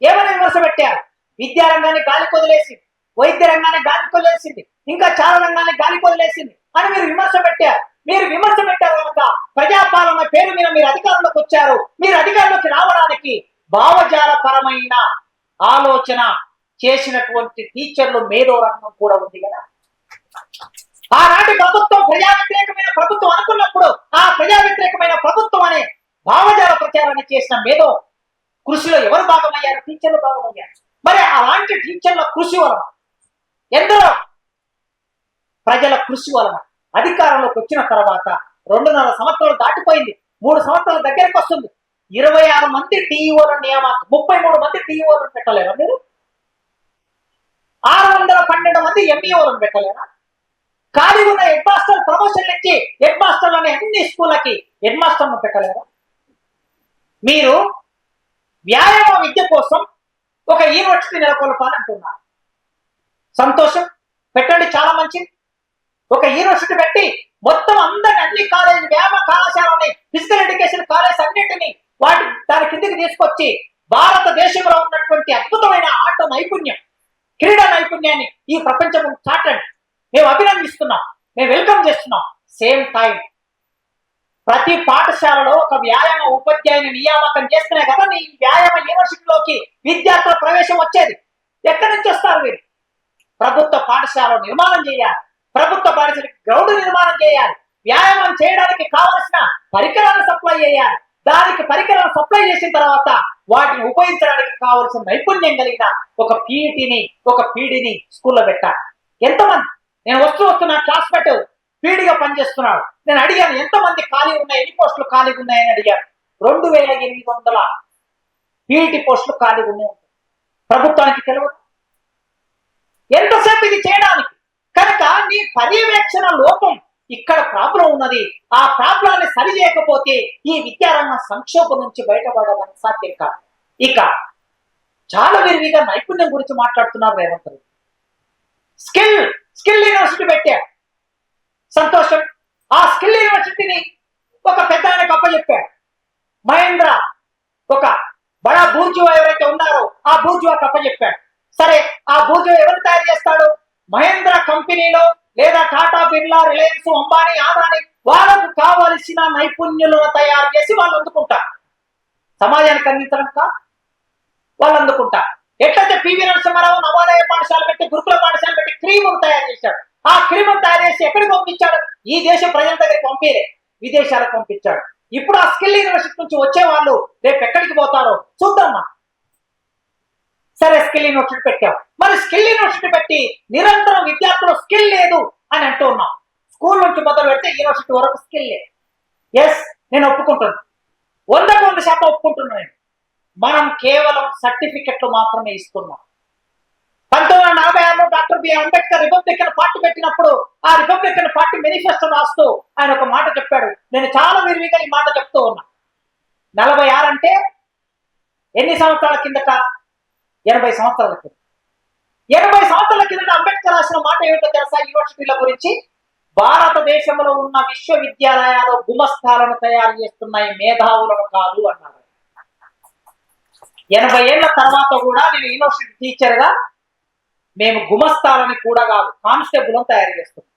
Speaker 1: ఏమైనా విమర్శ పెట్టారు? విద్యారంగాన్ని గాలి కొదిలేసింది, వైద్య రంగాన్ని గాలి కొదిలేసింది, ఇంకా చాలా రంగాన్ని గాలి కొదిలేసింది అని మీరు విమర్శ పెట్టారు. మీరు విమర్శ పెట్టారు కనుక ప్రజాపాలన పేరు మీద మీరు అధికారంలోకి వచ్చారు. మీరు అధికారంలోకి రావడానికి భావజాలపరమైన ఆలోచన చేసినటువంటి టీచర్లు మేధో రంగం కూడా ఉంది కదా. ఆనాటి ప్రభుత్వం ప్రజా వ్యతిరేకమైన ప్రభుత్వం అనుకున్నప్పుడు ఆ ప్రజా వ్యతిరేకమైన ప్రభుత్వం అనే భావజాల ప్రచారాన్ని చేసిన మేధో కృషిలో ఎవరు భాగమయ్యారు? టీచర్లు భాగమయ్యారు. మరి అలాంటి టీచర్ల కృషి వలన, ఎందరో ప్రజల కృషి వలన అధికారంలోకి వచ్చిన తర్వాత 2.5 సంవత్సరాలు దాటిపోయింది, 3 సంవత్సరాల దగ్గరికి వస్తుంది. 26 మంది టీఈఓల నియామకం, 33 మంది టీఈఓలను పెట్టలేరా మీరు? 612 మంది ఎంఈఓలను పెట్టలేరా? ఖాళీ ఉన్న హెడ్ మాస్టర్ ప్రమోషన్లు ఇచ్చి హెడ్ మాస్టర్లని అన్ని స్కూళ్ళకి హెడ్ మాస్టర్ను పెట్టలేరా? మీరు వ్యాయామ విద్య కోసం ఒక యూనివర్సిటీ నెలకొల్పాలంటున్నారు. సంతోషం, పెట్టండి, చాలా మంచిది. ఒక యూనివర్సిటీ పెట్టి మొత్తం అందరిని, అన్ని కాలేజ్, వ్యాయామ కళాశాలని, ఫిజికల్ ఎడ్యుకేషన్ కాలేజ్ అన్నింటినీ దాని కిందికి తీసుకొచ్చి భారతదేశంలో ఉన్నటువంటి అద్భుతమైన ఆట నైపుణ్యం, క్రీడా నైపుణ్యాన్ని ఈ ప్రపంచం చాటండి. మేము అభినందిస్తున్నాం, మేము వెల్కమ్ చేస్తున్నాం. సేమ్ టైం ప్రతి పాఠశాలలో ఒక వ్యాయామ ఉపాధ్యాయుని నియామకం చేస్తేనే కదా నీ వ్యాయామ యూనివర్సిటీలోకి విద్యార్థుల ప్రవేశం వచ్చేది. ఎక్కడి నుంచి వస్తారు మీరు? ప్రభుత్వ పాఠశాల నిర్మాణం చేయాలి, ప్రభుత్వ పాఠశాలకి గ్రౌండ్ నిర్మాణం చేయాలి, వ్యాయామం చేయడానికి కావలసిన పరికరాలను సప్లై చేయాలి. దానికి పరికరాలను సప్లై చేసిన తర్వాత వాటిని ఉపయోగించడానికి కావలసిన నైపుణ్యం కలిగిన ఒక పీఈటీని, ఒక పీడీని స్కూల్లో పెట్టాలి. ఎంతమంది? నేను వస్తున్నా క్లాస్మేట్ పీడిగా పనిచేస్తున్నాడు. నేను అడిగాను ఎంతమంది ఖాళీ ఉన్నాయి, ఎన్ని పోస్టులు ఖాళీ ఉన్నాయని అడిగాను. 2800 పీఈటీ పోస్టులు ఖాళీ ఉన్నాయి. ప్రభుత్వానికి తెలియదు ఎంతసేపు ఇది చేయడానికి. కనుక నీ పర్యవేక్షణ లోపం ఇక్కడ ప్రాబ్లం ఉన్నది. ఆ ప్రాబ్లాన్ని సరి చేయకపోతే ఈ విద్యారంగ సంక్షోభం నుంచి బయటపడడం సాధ్యం కాదు. ఇక చాలా విరివిగా నైపుణ్యం గురించి మాట్లాడుతున్నారు రేవంత్ రెడ్డి. స్కిల్ యూనివర్సిటీ పెట్టారు, సంతోషం. ఆ స్కిల్ యూనివర్సిటీని ఒక పెద్ద ఆయనకు అప్పచెప్పాడు. మహేంద్ర ఒక బడా బూర్జువా ఎవరైతే ఉన్నారో ఆ బూర్జువాకి అప్పచెప్పాడు. సరే, ఆ బూర్జువా ఎవరు తయారు చేస్తాడు? మహేంద్ర కంపెనీలో లేదా టాటా బిర్లా, రిలయన్స్, అంబానీ, ఆదాని వాళ్ళకు కావలసిన నైపుణ్యులను తయారు చేసి వాళ్ళు అందుకుంటారు. సమాజానికి అందించడం వాళ్ళు అందుకుంటారు. ఎట్లయితే పివి నరసింహారావు నవోదయ పాఠశాల పెట్టి, గురుకుల పాఠశాల పెట్టి క్రీమును తయారు చేశాడు. ఆ క్రీమును తయారు చేసి ఎక్కడికి పంపించాడు? ఈ దేశ ప్రజల దగ్గరికి పంపించలే, విదేశాలకు పంపించాడు. ఇప్పుడు ఆ స్కిల్ యూనివర్సిటీ నుంచి వచ్చే వాళ్ళు రేపు ఎక్కడికి పోతారో చూద్దామా. సరే స్కిల్ యూనివర్సిటీ పెట్టాం, మరి స్కిల్ యూనివర్సిటీ పెట్టి నిరంతరం విద్యార్థులు స్కిల్ లేదు అని అంటూ ఉన్నాం. స్కూల్ నుంచి మొదలు పెడితే యూనివర్సిటీ వరకు స్కిల్ లేదు. ఎస్, నేను ఒప్పుకుంటున్నాను, 100% ఒప్పుకుంటున్నాను. మనం కేవలం సర్టిఫికెట్లు మాత్రమే ఇస్తున్నాం. 1946లో doctor B R Ambedkar republican party పెట్టినప్పుడు ఆ రిపబ్లికన్ పార్టీ మేనిఫెస్టో రాస్తూ ఆయన ఒక మాట చెప్పాడు. నేను చాలా విరివిగా ఈ మాట చెప్తూ ఉన్నా. 46 అంటే ఎన్ని సంవత్సరాల కిందట? 80 సంవత్సరాల కింద. 80 సంవత్సరాల కిందట అంబేద్కర్ రాసిన మాట ఏమిటో తెలుసా? యూనివర్సిటీల గురించి, భారతదేశంలో ఉన్న విశ్వవిద్యాలయాలు గుమస్తాలను తయారు చేస్తున్నాయి, మేధావులను కాదు అన్నారు. 80 ఏళ్ల తర్వాత కూడా నేను యూనివర్సిటీ టీచర్ గా మేము గుమస్తాలని కూడా కాదు, కానిస్టేబుల్ తయారు చేస్తున్నాం.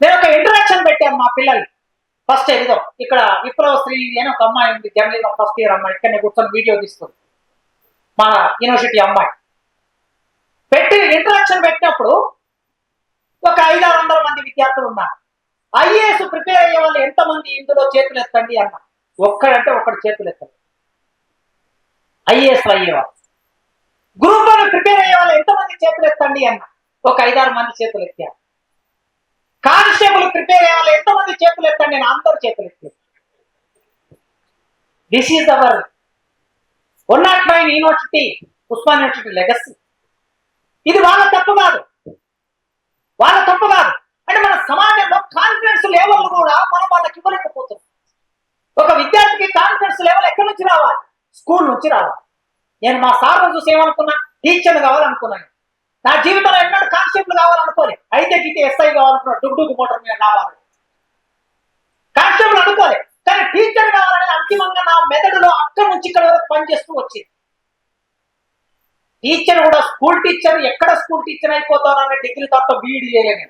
Speaker 1: నేను ఒక ఇంట్రడక్షన్ పెట్టాను మా పిల్లలు. ఫస్ట్ ఏదో ఇక్కడ విప్లవశ్రీ అని ఒక అమ్మాయి ఉంది, జర్నలిజం ఫస్ట్ ఇయర్ అమ్మాయి, ఇక్కడ కూర్చొని వీడియో తీస్తుంది, మా యూనివర్సిటీ అమ్మాయి. పెట్టి ఇంట్రడక్షన్ పెట్టినప్పుడు ఒక 500-600 మంది విద్యార్థులు ఉన్నారు. ఐఏఎస్ ప్రిపేర్ అయ్యే వాళ్ళు ఎంతమంది ఇందులో చేతులు ఎత్తండి అన్న. ఒక్కడంటే ఒక్కడు చేతులు ఎత్తండి. ఐఏఎస్ అయ్యేవాళ్ళు. గ్రూప్ 1 ప్రిపేర్ అయ్యే వాళ్ళు ఎంతమంది చేతులు ఎత్తండి అన్న. ఒక 5-6 మంది చేతులు ఎత్తారు. కానిస్టేబుల్ ప్రిపేర్ అయ్యే వాళ్ళు ఎంతమంది చేతులు ఎత్తండి అని అందరూ చేతులు ఎత్తారు. This is our 109 university, Osman university legacy. ఇది వాళ్ళ తప్పు కాదు, వాళ్ళ తప్పు కాదు. అంటే మన సమాజంలో కాన్ఫిడెన్స్ లెవెల్ కూడా మనం వాళ్ళకి ఇవ్వలేకపోతున్నాం. ఒక విద్యార్థికి కాన్ఫిడెన్స్ లెవెల్ ఎక్కడి నుంచి రావాలి? స్కూల్ నుంచి రావాలి. నేను మా సార్ను చూసి ఏమనుకున్నా, టీచర్ కావాలనుకున్నాను. నా జీవితంలో ఎన్నడూ కానిస్టేబుల్ కావాలనుకోలే. అయితే గిట్టే ఎస్ఐ కావాలనుకున్నా, డుగ్డుగు మోటార్ మీద కావాలి. కానిస్టేబుల్ అనుకోలే, కానీ టీచర్ కావాలని అంతిమంగా నా మెదడులో అక్కడి నుంచి ఇక్కడ వరకు పనిచేస్తూ వచ్చింది. టీచర్ కూడా స్కూల్ టీచర్, ఎక్కడ స్కూల్ టీచర్ అయిపోతాననే డిగ్రీ తప్ప బీఈడి చేయలేను.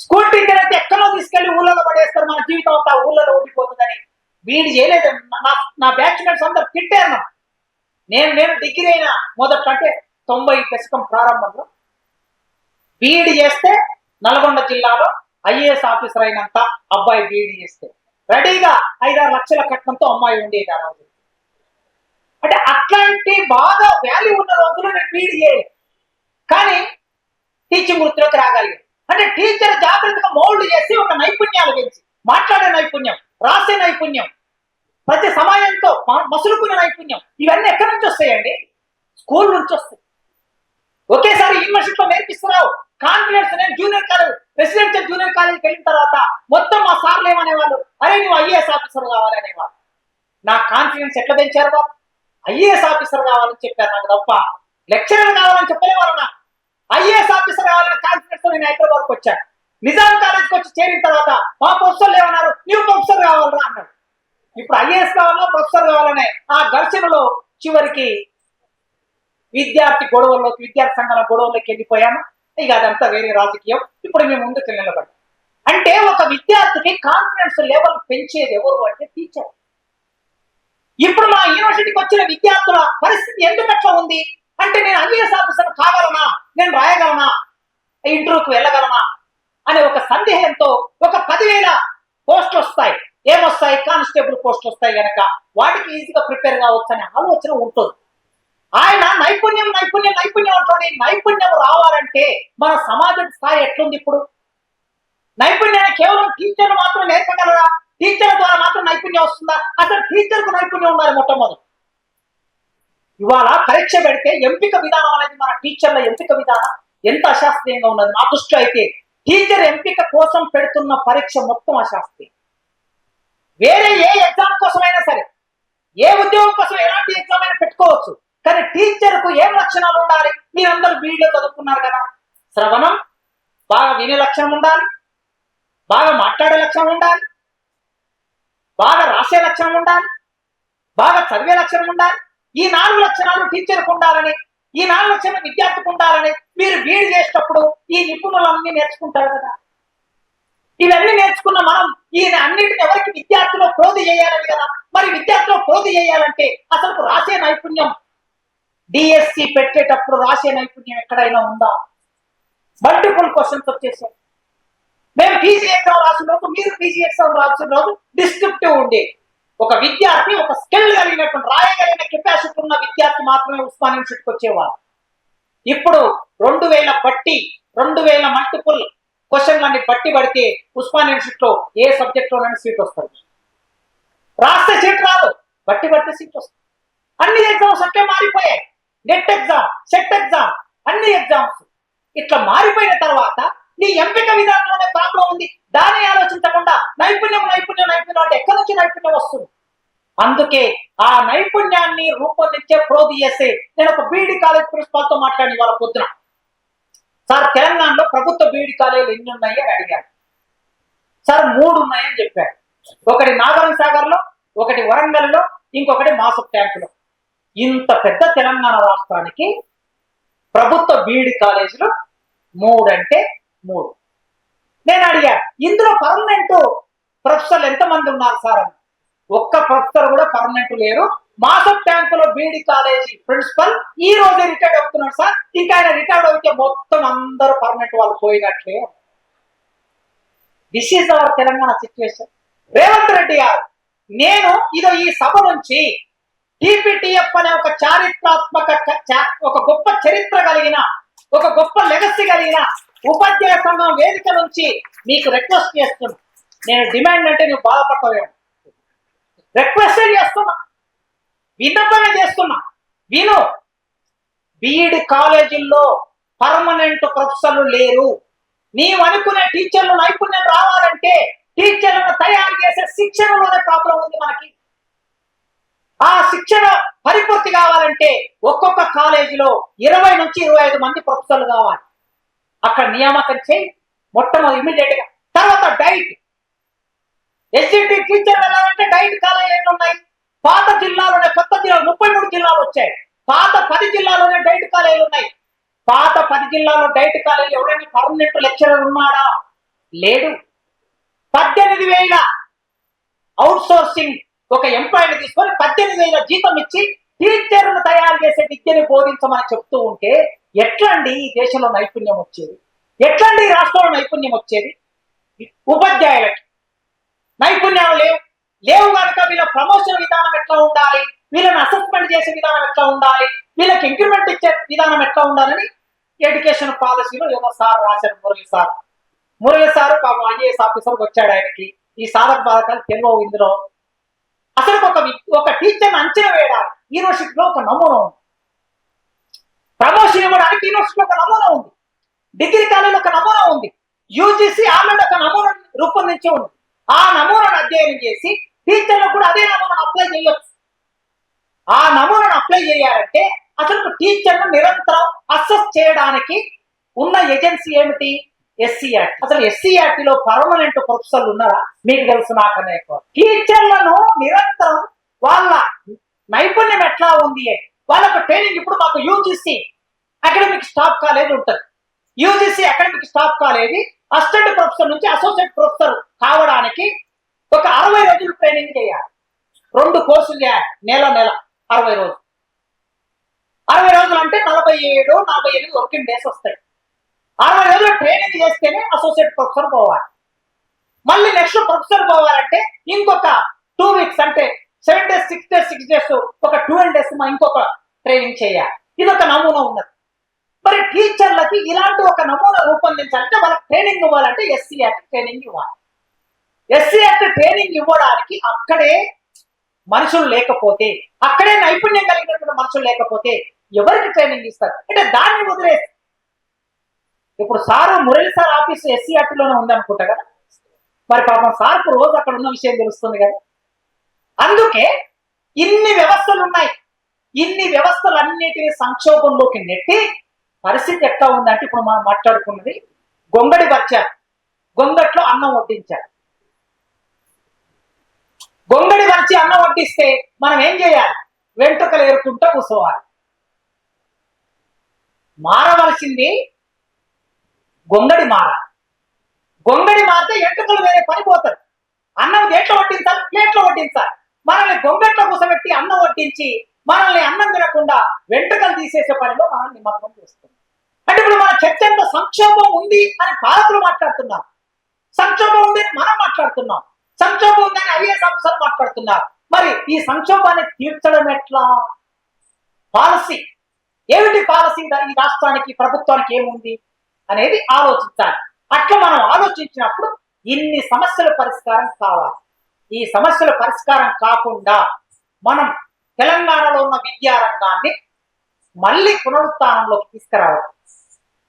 Speaker 1: స్కూల్ టీచర్ అయితే ఎక్కడో తీసుకెళ్లి ఊళ్ళలో పడేస్తారు, మన జీవితం అంతా ఊళ్ళలో ఉండిపోతుందని బీఈడి చేయలేదు. నా బ్యాచ్మెంట్స్ అందరు తిట్టాను. నేను డిగ్రీ అయినా మొదట అంటే 90 దశకం ప్రారంభంలో బీఈడి చేస్తే నల్గొండ జిల్లాలో ఐఏఎస్ ఆఫీసర్ అయినంత అబ్బాయి బీఈడి చేస్తే రెడీగా 5-6 లక్షల కట్నంతో అమ్మాయి ఉండేది ఆ రోజు. అంటే అట్లాంటి బాగా వాల్యూ ఉన్న రోజులు నేను బీఈడి చేయలేదు, కానీ టీచింగ్ వృత్తిలోకి రాగలిగాను. అంటే టీచర్ జాగ్రత్తగా మౌల్డ్ చేసి ఒక నైపుణ్యాలు పెంచి, మాట్లాడే నైపుణ్యం, రాసే నైపుణ్యం, ప్రతి సమయంతో మసులుకునే నైపుణ్యం, ఇవన్నీ ఎక్కడి నుంచి వస్తాయండి? స్కూల్ నుంచి వస్తాయి. ఒకేసారి యూనివర్సిటీలో నేర్పిస్తున్నావు కాన్ఫిడెన్స్. నేను జూనియర్ కాలేజ్, రెసిడెన్షియల్ జూనియర్ కాలేజ్కి వెళ్ళిన తర్వాత మొత్తం మా సార్లు ఏమనేవాళ్ళు, అరే నువ్వు ఐఏఎస్ ఆఫీసర్ కావాలి అనేవాళ్ళు. నా కాన్ఫిడెన్స్ ఎట్లా పెంచారు వాళ్ళు? ఐఏఎస్ ఆఫీసర్ కావాలని చెప్పారు నాకు తప్ప లెక్చరర్ కావాలని చెప్పలేవాళ్ళు. నాకు ఐఏఎస్ ఆఫీసర్ కావాలని కాన్ఫిడెన్స్ నేను హైదరాబాద్కి వచ్చాను. నిజాం కాలేజ్కి వచ్చి చేరిన తర్వాత మా ప్రొఫెసర్లు ఏమన్నారు, నువ్వు ప్రొఫెసర్ కావాలరా అన్నాడు. ఇప్పుడు ఐఏఎస్ కావాలా ప్రొఫెసర్ కావాలనే ఆ ఘర్షణలో చివరికి విద్యార్థి గొడవల్లోకి, విద్యార్థి సంఘాల గొడవల్లోకి వెళ్ళిపోయాము. ఇక అదంతా వేరే రాజకీయం. ఇప్పుడు మేము ముందుకు నిలబడ్డాం. అంటే ఒక విద్యార్థికి కాన్ఫిడెన్స్ లెవెల్ పెంచేది ఎవరు అంటే టీచర్. ఇప్పుడు మా యూనివర్సిటీకి వచ్చిన విద్యార్థుల పరిస్థితి ఎందుకు అట్లా ఉంది అంటే, నేను ఐఏఎస్ ఆఫీసర్ కాగలనా, నేను రాయగలనా, ఇంటర్వ్యూకి వెళ్ళగలనా అనే ఒక సందేహంతో ఒక 10,000 పోస్టులు వస్తాయి. ఏమొస్తాయి? కానిస్టేబుల్ పోస్టులు వస్తాయి కనుక వాటికి ఈజీగా ప్రిపేర్ కావచ్చు అనే ఆలోచన ఉంటుంది. ఆయన నైపుణ్యం నైపుణ్యం నైపుణ్యం అంటుంది. నైపుణ్యం రావాలంటే మన సమాజ స్థాయి ఎట్లుంది ఇప్పుడు? నైపుణ్యాన్ని కేవలం టీచర్లు మాత్రం నేర్పగలరా? టీచర్ ద్వారా మాత్రం నైపుణ్యం వస్తుందా? అసలు టీచర్ కు నైపుణ్యం ఉండాలి మొట్టమొదటి. ఇవాళ పరీక్ష పెడితే ఎంపిక విధానం అనేది, మన టీచర్ల ఎంపిక విధానం ఎంత అశాస్త్రీయంగా ఉన్నది. నా దృష్టిలో అయితే టీచర్ ఎంపిక కోసం పెడుతున్న పరీక్ష మొత్తం అశాస్త్రీయం. వేరే ఏ ఎగ్జామ్ కోసమైనా సరే, ఏ ఉద్యోగం కోసం ఎలాంటి ఎగ్జామ్ అయినా పెట్టుకోవచ్చు, కానీ టీచర్ కు ఏం లక్షణాలు ఉండాలి? మీరందరూ బీఈడీలో చదువుకున్నారు కదా. శ్రవణం బాగా వినే లక్షణం ఉండాలి, బాగా మాట్లాడే లక్షణం ఉండాలి, బాగా రాసే లక్షణం ఉండాలి, బాగా చదివే లక్షణం ఉండాలి. ఈ 4 లక్షణాలు టీచర్కు ఉండాలని, ఈ 4 లక్షణాలు విద్యార్థికి ఉండాలని మీరు బీఈడీ చేసేటప్పుడు ఈ నిపుణులన్నీ నేర్చుకుంటారు కదా. ఇవన్నీ నేర్చుకున్న మనం ఈ అన్నిటిని ఎవరికి? విద్యార్థిలో ప్రోధి చేయాలని కదా. మరి విద్యార్థిలో ప్రోధి చేయాలంటే అసలు రాసే నైపుణ్యం, డిఎస్సి పెట్టేటప్పుడు రాసే నైపుణ్యం ఎక్కడైనా ఉందా? మల్టిపుల్ క్వశ్చన్స్ వచ్చేసాయి. మేము పీజీ ఎగ్జామ్ రాసిన రోజు, మీరు పీజీ ఎగ్జామ్ రాసిన రోజు డిస్క్రిప్టివ్ ఉండేది. ఒక విద్యార్థి, ఒక స్కిల్ కలిగినటువంటి రాయగలిగిన కెపాసిటీ ఉన్న విద్యార్థి మాత్రమే ఉస్మానియా యూనివర్సిటీకి వచ్చేవారు. ఇప్పుడు 2000 బట్టి 2000 మల్టిపుల్ క్వశ్చన్లన్నీ బట్టి పడితే ఉస్మానియా యూనివర్సిటీలో ఏ సబ్జెక్ట్ లోనైనా సీట్ వస్తుంది. రాస్తే సీట్ రాదు, బట్టి పడితే సీట్ వస్తుంది. అన్ని ఎగ్జామ్స్ అట్లే మారిపోయాయి. నెట్ ఎగ్జామ్, సెట్ ఎగ్జామ్, అన్ని ఎగ్జామ్స్ ఇట్లా మారిపోయిన తర్వాత నీ ఎంపిక విధానంలోనే ప్రాబ్లం ఉంది. దాన్ని ఆలోచించకుండా నైపుణ్యం నైపుణ్యం నైపుణ్యం అంటే ఎక్కడి నుంచి నైపుణ్యం వస్తుంది? అందుకే ఆ నైపుణ్యాన్ని రూపొందించే ప్రోదిఎస్ఏ. నేను ఒక బీఈడి కాలేజ్ ప్రిన్సిపాల్ తో మాట్లాడి వాళ్ళ పొద్దున, సార్ తెలంగాణలో ప్రభుత్వ బీఈడి కాలేజీలు ఎన్ని ఉన్నాయి అని అడిగారు. సార్ 3 ఉన్నాయని చెప్పారు. ఒకటి నాగరం సాగర్ లో, ఒకటి వరంగల్ లో, ఇంకొకటి మాసప్ ట్యాంక్ లో. ఇంత పెద్ద తెలంగాణ రాష్ట్రానికి ప్రభుత్వ బీఈడి కాలేజీలు 3 అంటే 3. నేను అడిగా, ఇందులో పర్మనెంట్ ప్రొఫెసర్లు ఎంతమంది ఉన్నారు సార్ అని. ఒక్క ప్రొఫెసర్ కూడా పర్మనెంట్ లేరు. మాసప్ ట్యాంక్ లో బీఈడి కాలేజీ ప్రిన్సిపల్ ఈ రోజే రిటైర్డ్ అవుతున్నాడు సార్. ఇంకా ఆయన రిటైర్డ్ అయితే మొత్తం అందరూ పర్మనెంట్ వాళ్ళు పోయినట్లే. This is our Telangana situation. Revanth Reddy గారు, నేను ఇదో ఈ సభ నుంచి టీపీటీఎఫ్ అనే ఒక చారిత్రాత్మక, ఒక గొప్ప చరిత్ర కలిగిన, ఒక గొప్ప లెగసీ కలిగిన ఉపాధ్యాయ సంఘం వేదిక నుంచి మీకు రిక్వెస్ట్ చేస్తున్నా. నేను డిమాండ్ అంటే నువ్వు బాధపడతావేమో, రిక్వెస్ట్ చేస్తున్నా, విన్నపమే చేస్తున్నా. విను, బీఈడి కాలేజీల్లో పర్మనెంట్ ప్రొఫెసర్లు లేరు. నీవు అనుకునే టీచర్లు నైపుణ్యం రావాలంటే టీచర్లను తయారు చేసే శిక్షణలోనే ప్రాబ్లం ఉంది మనకి. ఆ శిక్షణ పరిపూర్తి కావాలంటే ఒక్కొక్క కాలేజీలో 20 నుంచి 25 మంది ప్రొఫెసర్లు కావాలి. అక్కడ నియామకం చేయి మొట్టమొదటి ఇమీడియట్ గా. తర్వాత డైట్, ఎస్జిటి టీచర్ వెళ్ళాలంటే డైట్ కాలేజీలు ఎన్ని ఉన్నాయి? పాత జిల్లాలోనే, కొత్త జిల్లాలు 33 జిల్లాలు వచ్చాయి. పాత 10 జిల్లాలోనే డైట్ కాలేజీలు ఉన్నాయి. పాత 10 జిల్లాలో డైట్ కాలేజీ ఎవరైనా పర్మనెంట్ లెక్చరర్ ఉన్నాడా? లేడు. 18,000 అవుట్ సోర్సింగ్ ఒక ఎంప్లాయీని తీసుకొని 18,000 జీతం ఇచ్చి టీచర్ను తయారు చేసే విద్యను బోధించమని చెప్తూ ఉంటే ఎట్లండి ఈ దేశంలో నైపుణ్యం వచ్చేది? ఎట్లండి ఈ రాష్ట్రంలో నైపుణ్యం వచ్చేది? ఉపాధ్యాయులకి నైపుణ్యాలు లేవు కనుక వీళ్ళ ప్రమోషన్ విధానం ఎట్లా ఉండాలి, వీళ్ళని అసెస్మెంట్ చేసే విధానం ఎట్లా ఉండాలి, వీళ్ళకి ఇంక్రిమెంట్ ఇచ్చే విధానం ఎట్లా ఉండాలని ఎడ్యుకేషన్ పాలసీలో ఏదో సార్ రాశారు. మురళి సార్ పాపం ఐఏఎస్ ఆఫీసర్కి వచ్చాడు. ఆయనకి ఈ సాధక బాధకాలు తెలియవు. ఇందులో అసలు ఒక టీచర్ని అంచనా వేయడానికి యూనివర్సిటీలో ఒక నమూనా ఉంది. ప్రమోషన్ ఇవ్వడానికి యూనివర్సిటీలో ఒక నమూనా ఉంది. డిగ్రీ కాలేజీలో ఒక నమూనా ఉంది. యూజీసీ ఆల్రెడీ ఒక నమూనా రూపొందించి ఉంది. ఆ నమూనాను అధ్యయనం చేసి టీచర్లకు కూడా అదే నమూనాను అప్లై చేయొచ్చు. ఆ నమూనాను అప్లై చేయాలంటే అసలు టీచర్ను నిరంతరం అసెస్ చేయడానికి ఉన్న ఏజెన్సీ ఏమిటి? SCERT. అసలు SCERT లో పర్మనెంట్ ప్రొఫెసర్లు ఉన్నారా? మీకు తెలుసు, నాకనే ఎక్కువ. టీచర్లను నిరంతరం వాళ్ళ నైపుణ్యం ఎట్లా ఉంది, వాళ్ళకు ట్రైనింగ్. ఇప్పుడు మాకు యూజీసీ అకాడమిక్ స్టాఫ్ కాలేజ్ ఉంటుంది. UGC academic staff college assistant professor నుంచి అసోసియేట్ ప్రొఫెసర్ కావడానికి ఒక 60 రోజులు ట్రైనింగ్ చేయాలి. 2 కోర్సులు చేయాలి, నెల 60 రోజులు. 60 రోజులు అంటే 47-48 వర్కింగ్ డేస్ వస్తాయి. 60 రోజులు ట్రైనింగ్ చేస్తేనే అసోసియేట్ ప్రొఫెసర్ పోవాలి. మళ్ళీ నెక్స్ట్ ప్రొఫెసర్ పోవాలంటే ఇంకొక 2 వీక్స్, అంటే 7 days 6 days 6 days ఒక 12 days ఇంకొక ట్రైనింగ్ చేయాలి. ఇది ఒక నమూనా ఉన్నది. మరి టీచర్లకి ఇలాంటి ఒక నమూనా రూపొందించాలంటే వాళ్ళకి ట్రైనింగ్ ఇవ్వాలంటే SCERT ట్రైనింగ్ ఇవ్వాలి. SCERT ట్రైనింగ్ ఇవ్వడానికి అక్కడే మనుషులు లేకపోతే, అక్కడే నైపుణ్యం కలిగినటువంటి మనుషులు లేకపోతే ఎవరికి ట్రైనింగ్ ఇస్తారు? అంటే దాన్ని వదిలేసి, ఇప్పుడు sir Murali sir office SCERT లోనే ఉంది అనుకుంటా కదా. మరి పాపం సార్కు రోజు అక్కడ ఉన్న విషయం తెలుస్తుంది కదా. అందుకే ఇన్ని వ్యవస్థలు ఉన్నాయి. ఇన్ని వ్యవస్థలన్నిటిని సంక్షోభంలోకి నెట్టి పరిస్థితి ఎట్లా ఉందంటే, ఇప్పుడు మనం మాట్లాడుకున్నది గొంగడి వచ్చారు, గొంగట్లో అన్నం వడ్డించారు. గొంగడి వచ్చి అన్నం వడ్డిస్తే మనం ఏం చేయాలి? వెంట్రుకలు ఏరుకుంటూ కూర్చోవాలి. మారవలసింది గొంగడి మారాలి. గొంగడి మారితే ఎంట్రుకలు వేరే పనిపోతారు. అన్నం దేంట్లో వడ్డించాలి? ప్లేట్లో వడ్డించాలి. మనల్ని గొంగట్లో కూసబెట్టి అన్నం వడ్డించి మనల్ని అన్నం తినకుండా వెంట్రుకలు తీసేసే పనిలో మనం నిమగ్నం చేస్తున్నాం. అంటే ఇప్పుడు మన చర్చలో సంక్షోభం ఉంది అని పాలకులు మాట్లాడుతున్నారు. సంక్షోభం ఉందని మనం మాట్లాడుతున్నాం, సంక్షోభం ఉందని ఐఏఎస్ ఆఫీసర్ మాట్లాడుతున్నారు. మరి ఈ సంక్షోభాన్ని తీర్చడం ఎట్లా? పాలసీ ఏమిటి? పాలసీ ఈ రాష్ట్రానికి ప్రభుత్వానికి ఏముంది అనేది ఆలోచించాలి. అట్లా మనం ఆలోచించినప్పుడు ఇన్ని సమస్యల పరిష్కారం కావాలి. ఈ సమస్యల పరిష్కారం కాకుండా మనం తెలంగాణలో ఉన్న విద్యారంగాన్ని మళ్ళీ పునరుత్థానంలోకి తీసుకురావడం,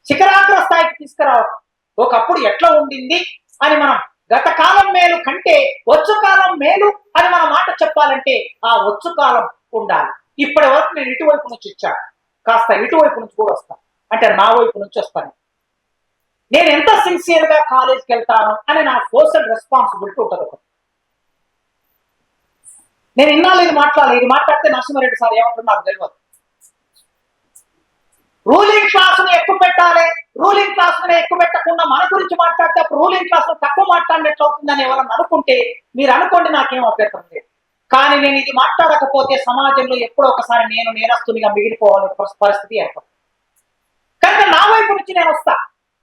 Speaker 1: శిఖరాగ్ర స్థాయికి తీసుకురావడం. ఒకప్పుడు ఎట్లా ఉండింది అని మనం గత కాలం మేలు కంటే వచ్చు కాలం మేలు అని మన మాట చెప్పాలంటే ఆ వచ్చు కాలం ఉండాలి. ఇప్పటి వరకు నేను ఇటువైపు నుంచి ఇచ్చాను, కాస్త ఇటువైపు నుంచి కూడా వస్తాను, అంటే నా వైపు నుంచి వస్తాను. నేను ఎంత సిన్సియర్ గా కాలేజ్కి వెళ్తాను అని నా సోషల్ రెస్పాన్సిబిలిటీ ఉంటుంది. ఒకటి నేను ఇన్నాళ్ళు ఇది మాట్లాడితే నరసింహారెడ్డి సార్ ఏమంటారు నాకు తెలియదు. రూలింగ్ క్లాస్ ను ఎక్కువ పెట్టాలి, రూలింగ్ క్లాస్ ను ఎక్కువ పెట్టకుండా మన గురించి మాట్లాడితే అప్పుడు రూలింగ్ క్లాస్ ను తక్కువ మాట్లాడినట్లు అవుతుందని ఎవరన్నా అనుకుంటే మీరు అనుకోండి, నాకేం అభ్యంతరం లేదు. కానీ నేను ఇది మాట్లాడకపోతే సమాజంలో ఎప్పుడో ఒకసారి నేను నేరస్తునిగా మిగిలిపోవాలని పరిస్థితి ఏర్పడుతుంది. కనుక నా వైపు నుంచి నేను వస్తా.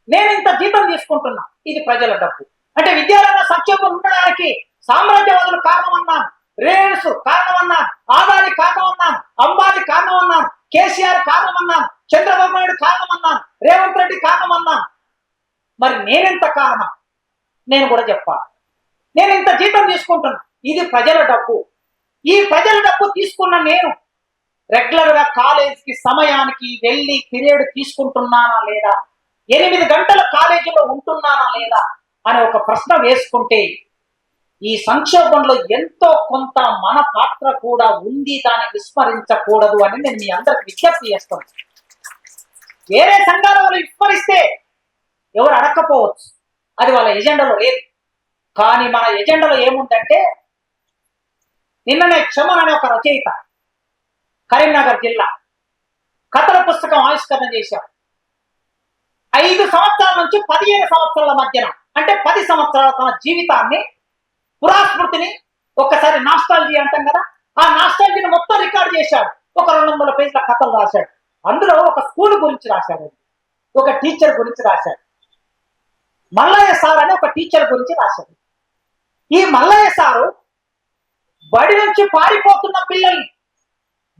Speaker 1: నేను ఇంత జీతం తీసుకుంటున్నా, ఇది ప్రజల డబ్బు. అంటే విద్యారంగ సంక్షేమం ఉండడానికి సామ్రాజ్యవాదులు కారణం అన్నాను, రేణుసు కారణం అన్నాను, ఆదాని కారణం అన్నాను, అంబానీ కారణం అన్నాను, కేసీఆర్ కారణం అన్నాను, చంద్రబాబు నాయుడు కారణం అన్నాను, రేవంత్ రెడ్డి కారణం అన్నాను. మరి నేనెంత కారణం నేను కూడా చెప్పాలి. నేను ఇంత జీతం తీసుకుంటున్నా, ఇది ప్రజల డబ్బు. ఈ ప్రజల డబ్బు తీసుకున్న నేను రెగ్యులర్ గా కాలేజీకి సమయానికి వెళ్ళి పీరియడ్ తీసుకుంటున్నానా లేదా, 8 గంటల కాలేజీలో ఉంటున్నానా లేదా అని ఒక ప్రశ్న వేసుకుంటే ఈ సంక్షోభంలో ఎంతో కొంత మన పాత్ర కూడా ఉంది, దాన్ని విస్మరించకూడదు అని నేను మీ అందరికి విజ్ఞప్తి చేస్తాను. వేరే సంఘాల వాళ్ళు విస్మరిస్తే ఎవరు అడగకపోవచ్చు, అది వాళ్ళ ఎజెండాలో లేదు. కానీ మన ఎజెండాలో ఏముందంటే, నిన్ననే క్షమన్ అనే ఒక రచయిత కరీంనగర్ జిల్లా కథల పుస్తకం ఆవిష్కరణ చేశారు. 5 సంవత్సరాల నుంచి 15 సంవత్సరాల మధ్యన, అంటే 10 సంవత్సరాల తన జీవితాన్ని, పురాస్మృతిని ఒక్కసారి నాస్టాలజీ అంటాం కదా, ఆ నాస్టాలజీని మొత్తం రికార్డ్ చేశాడు. ఒక 200 పేజీల కథలు రాశాడు. అందులో ఒక స్కూల్ గురించి రాశాడు, ఒక టీచర్ గురించి రాశాడు. మల్లయ్య సార్ అని ఒక టీచర్ గురించి రాశాడు. ఈ మల్లయ్య సారు బడి నుంచి పారిపోతున్న పిల్లల్ని,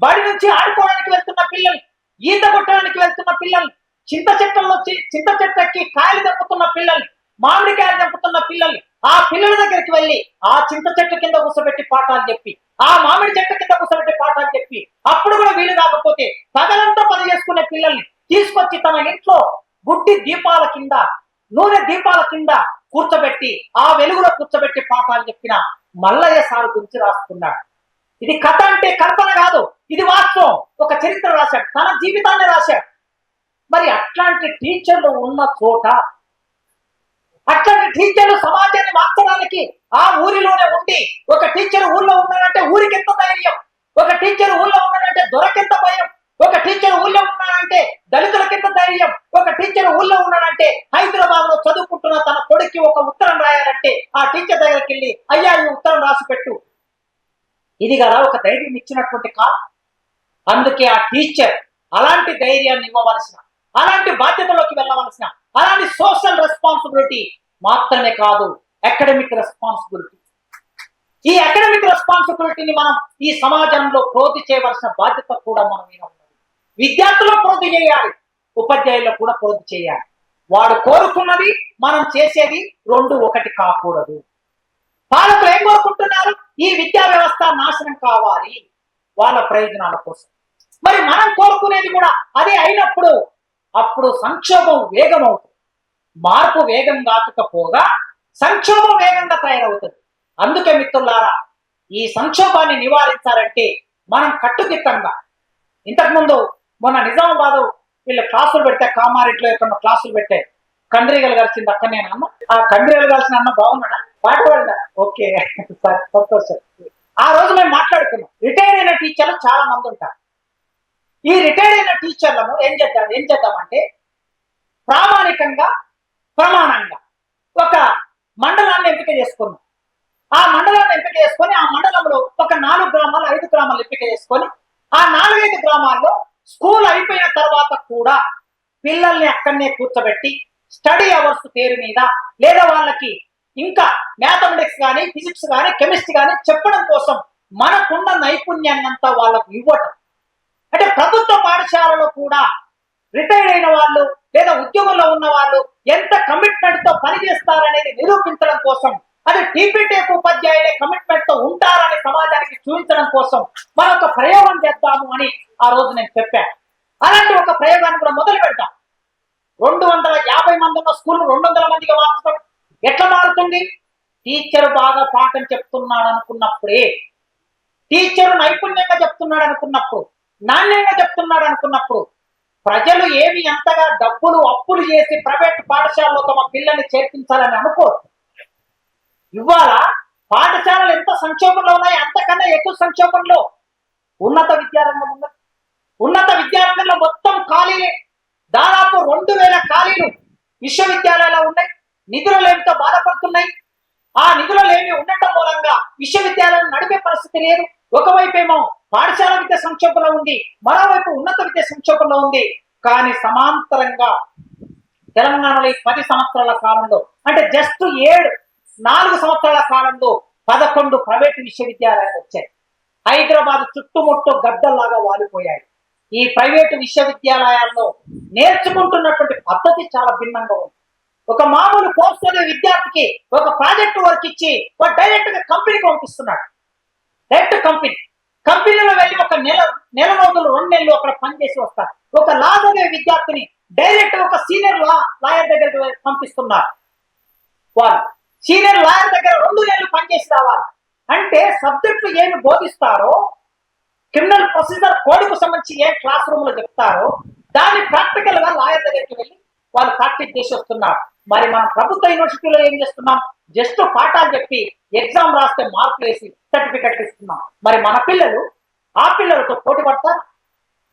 Speaker 1: బడి నుంచి ఆడుకోవడానికి వెళ్తున్న పిల్లల్ని, ఈత కొట్టడానికి వెళ్తున్న పిల్లల్ని, చింత చెట్టెక్కి కాయలు తెంపుతున్న పిల్లల్ని, మామిడికాయలు తెంపుతున్న పిల్లల్ని, ఆ పిల్లల దగ్గరికి వెళ్ళి ఆ చింత చెట్టు కింద కూర్చోబెట్టి పాఠాలు చెప్పి, ఆ మామిడి చెట్టు కింద కూర్చోబెట్టి పాఠాలు చెప్పి, అప్పుడు కూడా వీలు కాకపోతే పగలంతా పని చేసుకునే పిల్లల్ని తీసుకొచ్చి తన ఇంట్లో గుడ్డి దీపాల కింద, నూనె దీపాల కింద కూర్చోబెట్టి ఆ వెలుగులో కూర్చోబెట్టి పాఠాలు చెప్పిన మల్లయ్య సార్ గురించి రాసుకున్నాడు. ఇది కథ అంటే కల్పన కాదు, ఇది వాస్తవం. ఒక చరిత్ర రాశాడు, తన జీవితాన్ని రాశాడు. మరి అట్లాంటి టీచర్లు ఉన్న చోట, అట్లాంటి టీచర్లు సమాజాన్ని మార్చడానికి ఆ ఊరిలోనే ఉండి, ఒక టీచర్ ఊళ్ళో ఉన్నాడంటే ఊరికి ఎంత ధైర్యం, ఒక టీచర్ ఊళ్ళో ఉన్నాడంటే దొరకెంత భయం, ఒక టీచర్ ఊళ్ళో ఉన్నాడంటే దళితులకెంత ధైర్యం, ఒక టీచర్ ఊళ్ళో ఉన్నాడంటే హైదరాబాద్ లో చదువుకుంటున్న తన కొడుక్కి ఒక ఉత్తరం రాయాలంటే ఆ టీచర్ దగ్గరికి వెళ్ళి అయ్యా ఈ ఉత్తరం రాసి పెట్టు, ఇది కదా ఒక ధైర్యం ఇచ్చినటువంటి కాలం. అందుకే ఆ టీచర్ అలాంటి ధైర్యాన్ని ఇవ్వవలసిన, అలాంటి బాధ్యతలోకి వెళ్ళవలసిన, అలాంటి సోషల్ రెస్పాన్సిబిలిటీ మాత్రమే కాదు, అకాడమిక్ రెస్పాన్సిబిలిటీ. ఈ అకాడమిక్ రెస్పాన్సిబిలిటీని మనం ఈ సమాజంలో ప్రోధి చేయవలసిన బాధ్యత కూడా మన మీద ఉన్నది. విద్యార్థులు ప్రోధి చేయాలి, ఉపాధ్యాయులు కూడా ప్రోధి చేయాలి. వాడు కోరుకున్నది మనం చేసేది 2 ఒకటి కాకూడదు. పాలకులు ఏం కోరుకుంటున్నారు? ఈ విద్యా వ్యవస్థ నాశనం కావాలి వాళ్ళ ప్రయోజనాల కోసం. మరి మనం కోరుకునేది కూడా అదే అయినప్పుడు అప్పుడు సంక్షోభం వేగం అవుతుంది. మార్పు వేగం కాకపోగా సంక్షోభం వేగంగా తయారవుతుంది. అందుకే మిత్రులారా, ఈ సంక్షోభాన్ని నివారించాలంటే మనం కట్టుదిట్టంగా, ఇంతకుముందు మొన్న నిజామాబాద్ వీళ్ళు క్లాసులు పెడితే, కామారెడ్డిలో ఎక్కడ క్లాసులు పెట్టే కండ్రీగలు కలిసింది అక్కడ నేను అన్న, ఆ కండ్రీగలు కలిసిన అన్న బాగున్నాడా, పాట పాడినా, ఓకే సంతోషం. ఆ రోజు మేము మాట్లాడుకున్నాం, రిటైర్డ్ అయిన టీచర్లు చాలా మంది ఉంటారు. ఈ రిటైర్డ్ అయిన టీచర్లను ఏం చేద్దామంటే ప్రామాణికంగా, ప్రమాణంగా ఒక మండలాన్ని ఎంపిక చేసుకున్నాం. ఆ మండలాన్ని ఎంపిక చేసుకొని ఆ మండలంలో ఒక 4 గ్రామాలు 5 గ్రామాలు ఎంపిక చేసుకొని ఆ 4-5 గ్రామాల్లో స్కూల్ అయిపోయిన తర్వాత కూడా పిల్లల్ని అక్కడనే కూర్చోబెట్టి స్టడీ అవర్స్ పేరు మీద, లేదా వాళ్ళకి ఇంకా మ్యాథమెటిక్స్ కానీ, ఫిజిక్స్ కానీ, కెమిస్ట్రీ కానీ చెప్పడం కోసం మనకున్న నైపుణ్యాన్ని అంతా వాళ్ళకు ఇవ్వటం. అంటే ప్రభుత్వ పాఠశాలలో కూడా రిటైర్డ్ అయిన వాళ్ళు లేదా ఉద్యోగంలో ఉన్న వాళ్ళు ఎంత కమిట్మెంట్ తో పనిచేస్తారనేది నిరూపించడం కోసం, అది టీపీటేక్ ఉపాధ్యాయులే కమిట్మెంట్ తో ఉంటారని సమాజానికి చూపించడం కోసం మనం ఒక ప్రయోగం చేద్దాము అని ఆ రోజు నేను చెప్పాను. అలాంటి ఒక ప్రయోగాన్ని కూడా మొదలు పెడతాం. 250 మంది ఉన్న స్కూల్ 200 మందిగా మార్చడం ఎట్లా మారుతుంది? టీచర్ బాగా పాఠం చెప్తున్నాడు అనుకున్నప్పుడే, టీచర్ నైపుణ్యంగా చెప్తున్నాడు అనుకున్నప్పుడు, నాణ్యంగా చెప్తున్నాడు అనుకున్నప్పుడు, ప్రజలు ఏమి అంతగా డబ్బులు అప్పులు చేసి ప్రైవేట్ పాఠశాలలో తమ పిల్లల్ని చేర్పించాలని అనుకోరు. ఇవాళ పాఠశాలలు ఎంత సంక్షోభంలో ఉన్నాయి, అంతకన్నా ఎక్కువ సంక్షోభంలో ఉన్నత విద్యారంగం ఉంది. ఉన్నత విద్యారంగంలో మొత్తం ఖాళీలే. దాదాపు 2000 ఖాళీలు విశ్వవిద్యాలయాల్లో ఉన్నాయి. నిధులు లేమితో బాధపడుతున్నాయి. ఆ నిధులు ఏమి ఉండటం మూలంగా విశ్వవిద్యాలయాలను నడిపే పరిస్థితి లేదు. ఒకవైపు ఏమో పాఠశాల విద్య సంక్షోభంలో ఉంది, మరోవైపు ఉన్నత విద్య సంక్షోభంలో ఉంది. కానీ సమాంతరంగా తెలంగాణలో ఈ 10 సంవత్సరాల కాలంలో, అంటే జస్ట్ 4 సంవత్సరాల కాలంలో 11 ప్రైవేటు విశ్వవిద్యాలయాలు వచ్చాయి. హైదరాబాద్ చుట్టుముట్టు గడ్డల్లాగా వాలిపోయాయి. ఈ ప్రైవేటు విశ్వవిద్యాలయాల్లో నేర్చుకుంటున్నటువంటి పద్ధతి చాలా భిన్నంగా ఉంది. ఒక మామూలు కోర్సు చదివే విద్యార్థికి ఒక ప్రాజెక్ట్ వర్క్ ఇచ్చి డైరెక్ట్ గా కంపెనీకి పంపిస్తున్నాడు. డైరెక్ట్ కంపెనీలో వెళ్ళి ఒక నెల రోజులు 2 నెలలు అక్కడ పనిచేసి వస్తారు. ఒక లా చదివే విద్యార్థిని డైరెక్ట్ ఒక సీనియర్ లాయర్ దగ్గరికి పంపిస్తున్నారు. వాళ్ళు సీనియర్ లాయర్ దగ్గర 2 నెలలు పనిచేసి రావాలి. అంటే సబ్జెక్టు ఏమి బోధిస్తారో, క్రిమినల్ ప్రొసీజర్ కోడ్కు సంబంధించి ఏ క్లాస్ రూమ్ లో చెప్తారో దాన్ని ప్రాక్టికల్ గా లాయర్ దగ్గరికి వెళ్ళి వాళ్ళు ప్రాక్టీస్ చేసి వస్తున్నారు. మరి మనం ప్రభుత్వ యూనివర్సిటీలో ఏం చేస్తున్నాం? జస్ట్ పాఠాలు చెప్పి ఎగ్జామ్ రాస్తే మార్కులు వేసి సర్టిఫికెట్ ఇస్తున్నాం. మరి మన పిల్లలు ఆ పిల్లలతో పోటీ పడతారు?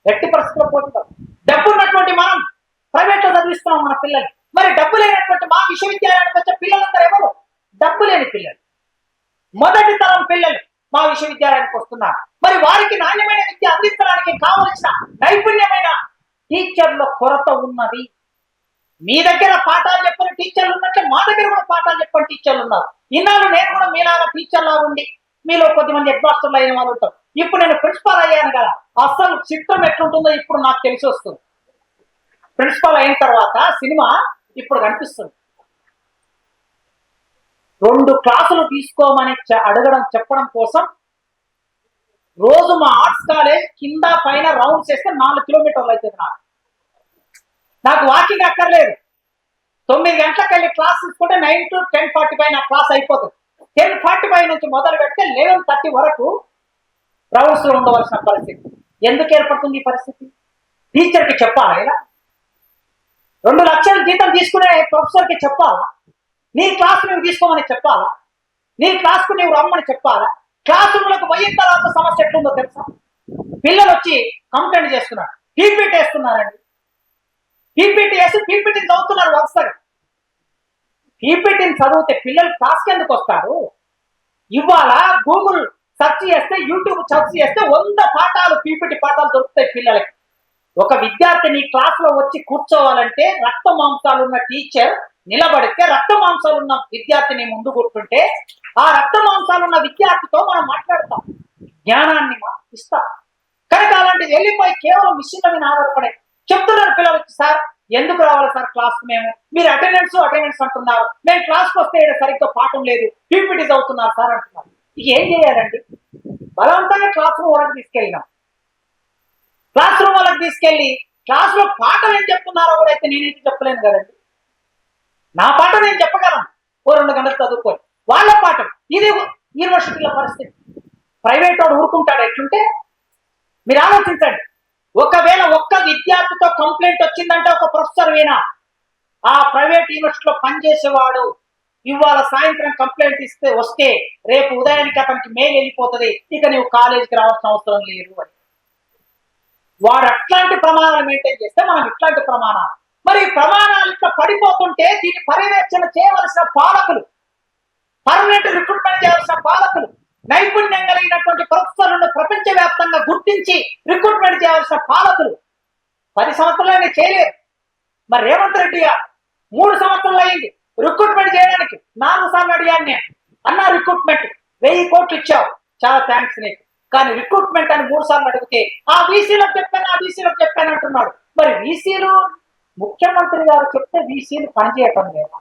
Speaker 1: ఎట్టి పరిస్థితుల్లో పోటీ పడతారు. డబ్బు ఉన్నటువంటి మనం ప్రైవేట్ లో చదివిస్తున్నాం మన పిల్లలు. మరి డబ్బు లేనటువంటి మా విశ్వవిద్యాలయానికి వచ్చే పిల్లలందరూ ఎవరు? డబ్బు లేని పిల్లలు, మొదటి తరం పిల్లలు మా విశ్వవిద్యాలయానికి వస్తున్నారు. మరి వారికి నాణ్యమైన విద్య అందించడానికి కావలసిన నైపుణ్యమైన టీచర్ల కొరత ఉన్నది. మీ దగ్గర పాఠాలు చెప్పని టీచర్లు ఉన్నట్లే మా దగ్గర కూడా పాఠాలు చెప్పని టీచర్లు ఉన్నారు. ఇన్నాళ్ళు నేను కూడా మీలాగా టీచర్ లాగా ఉండి మీలో కొద్దిమంది హెడ్మాస్టర్లు అయిన వాళ్ళు ఉంటారు. ఇప్పుడు నేను ప్రిన్సిపాల్ అయ్యాను కదా, అసలు చిత్రం ఎట్లుంటుందో ఇప్పుడు నాకు తెలిసి వస్తుంది. ప్రిన్సిపాల్ అయిన తర్వాత సినిమా ఇప్పుడు కనిపిస్తుంది. 2 క్లాసులు తీసుకోమని చెప్పడం కోసం రోజు మా ఆర్ట్స్ కాలేజ్ కింద పైన రౌండ్స్ వేస్తే 4 కిలోమీటర్లు అవుతుంది. నాకు వాకింగ్ అక్కర్లేదు. 9 గంటలకు వెళ్ళి క్లాస్ తీసుకుంటే 9 to 10:45 నా క్లాస్ అయిపోతుంది. 10:45 నుంచి మొదలు పెడితే 11:30 వరకు రౌండ్స్ లో ఉండవలసిన పరిస్థితి. ఎందుకు ఏర్పడుతుంది ఈ పరిస్థితి? టీచర్ కి చెప్పాలా? ఇలా 2 లక్షల జీతం తీసుకునే ప్రొఫెసర్ కి చెప్పాలా? నీ క్లాస్ నువ్వు తీసుకోమని చెప్పాలా? నీ క్లాస్ కు నువ్వు రమ్మని చెప్పాలా? క్లాస్ రూమ్లకు పోయిన తర్వాత సమస్య ఎట్లుందో తెలుసా? పిల్లలు వచ్చి కంప్లైంట్ చేస్తున్నారు, పీపీటీ వేస్తున్నారండి. పీపీటీ వేసి పీపీటీని చదువుతున్నారు వరుసగా. పీపీటీని చదివితే పిల్లలు క్లాస్కి ఎందుకు వస్తారు? ఇవాళ గూగుల్ సెర్చ్ చేస్తే, యూట్యూబ్ సెర్చ్ చేస్తే 100 పాఠాలు, పీపీటీ పాఠాలు దొరుకుతాయి పిల్లలకి. ఒక విద్యార్థి నీ క్లాస్ లో వచ్చి కూర్చోవాలంటే రక్త మాంసాలు ఉన్న టీచర్ నిలబడితే, రక్త మాంసాలు ఉన్న విద్యార్థిని ముందు కూర్చుంటే ఆ రక్త మాంసాలు ఉన్న విద్యార్థితో మనం మాట్లాడతాం, జ్ఞానాన్ని ఇస్తాం. కనుక అలాంటిది వెళ్ళిపోయి కేవలం మిషన్ల మీద ఆధారపడే చెప్తున్నారు పిల్లలకి. సార్ ఎందుకు రావాలి సార్ క్లాస్? మీరు అటెండెన్స్ అంటున్నారు, మేము క్లాస్కి వస్తే సరిగ్గా పాఠం లేదు, పీపీటీ చదువుతున్నారు సార్ అంటున్నారు. ఇక ఏం చేయాలండి? బలవంతంగా క్లాస్ రూమ్ వాళ్ళకి తీసుకెళ్ళినాం. క్లాస్ రూమ్ వాళ్ళకి తీసుకెళ్ళి క్లాస్ లో పాఠం ఏం చెప్తున్నారో కూడా అయితే నేనైతే చెప్పలేను కదండి. నా పాఠం నేను చెప్పగలను, 2 గంటలు చదువుకోవాలి. వాళ్ళ పాఠం ఇది యూనివర్సిటీల పరిస్థితి. ప్రైవేట్ వాడు ఊరుకుంటాడు ఎట్లుంటే? మీరు ఆలోచించండి. ఒకవేళ ఒక్క విద్యార్థితో కంప్లైంట్ వచ్చిందంటే ఒక ప్రొఫెసర్ వినా ఆ ప్రైవేట్ యూనివర్సిటీలో పనిచేసేవాడు ఇవాళ సాయంత్రం కంప్లైంట్ వస్తే రేపు ఉదయానికి అతనికి మెయిల్ వెళ్ళిపోతుంది, ఇక నువ్వు కాలేజీకి రావాల్సిన అవసరం లేదు అని. వాడు అట్లాంటి ప్రమాణాలు మెయింటైన్ చేస్తే మనం ఇట్లాంటి ప్రమాణాలు. మరి ప్రమాణాలు ఇట్లా పడిపోతుంటే దీన్ని పర్యవేక్షణ చేయవలసిన పాలకులు, పర్మనెంట్ రిక్రూట్మెంట్ చేయాల్సిన పాలకులు, నైపుణ్యం కలిగినటువంటి ప్రొఫెసర్లను ప్రపంచవ్యాప్తంగా గుర్తించి రిక్రూట్మెంట్ చేయాల్సిన పాలకులు 10 సంవత్సరాలైనా చేయలేరు. మరి రేవంత్ రెడ్డి గారు 3 సంవత్సరాలు అయింది, రిక్రూట్మెంట్ చేయడానికి 4 సార్లు అడిగాను నేను. అన్నా రిక్రూట్మెంట్ 1000 కోట్లు ఇచ్చావు, చాలా థ్యాంక్స్ నీకు. కానీ రిక్రూట్మెంట్ అని 3 సార్లు అడిగితే ఆ వీసీలకు చెప్పాను అంటున్నాడు. మరి వీసీలు ముఖ్యమంత్రి గారు చెప్తే వీసీలు పనిచేయటం లేదా?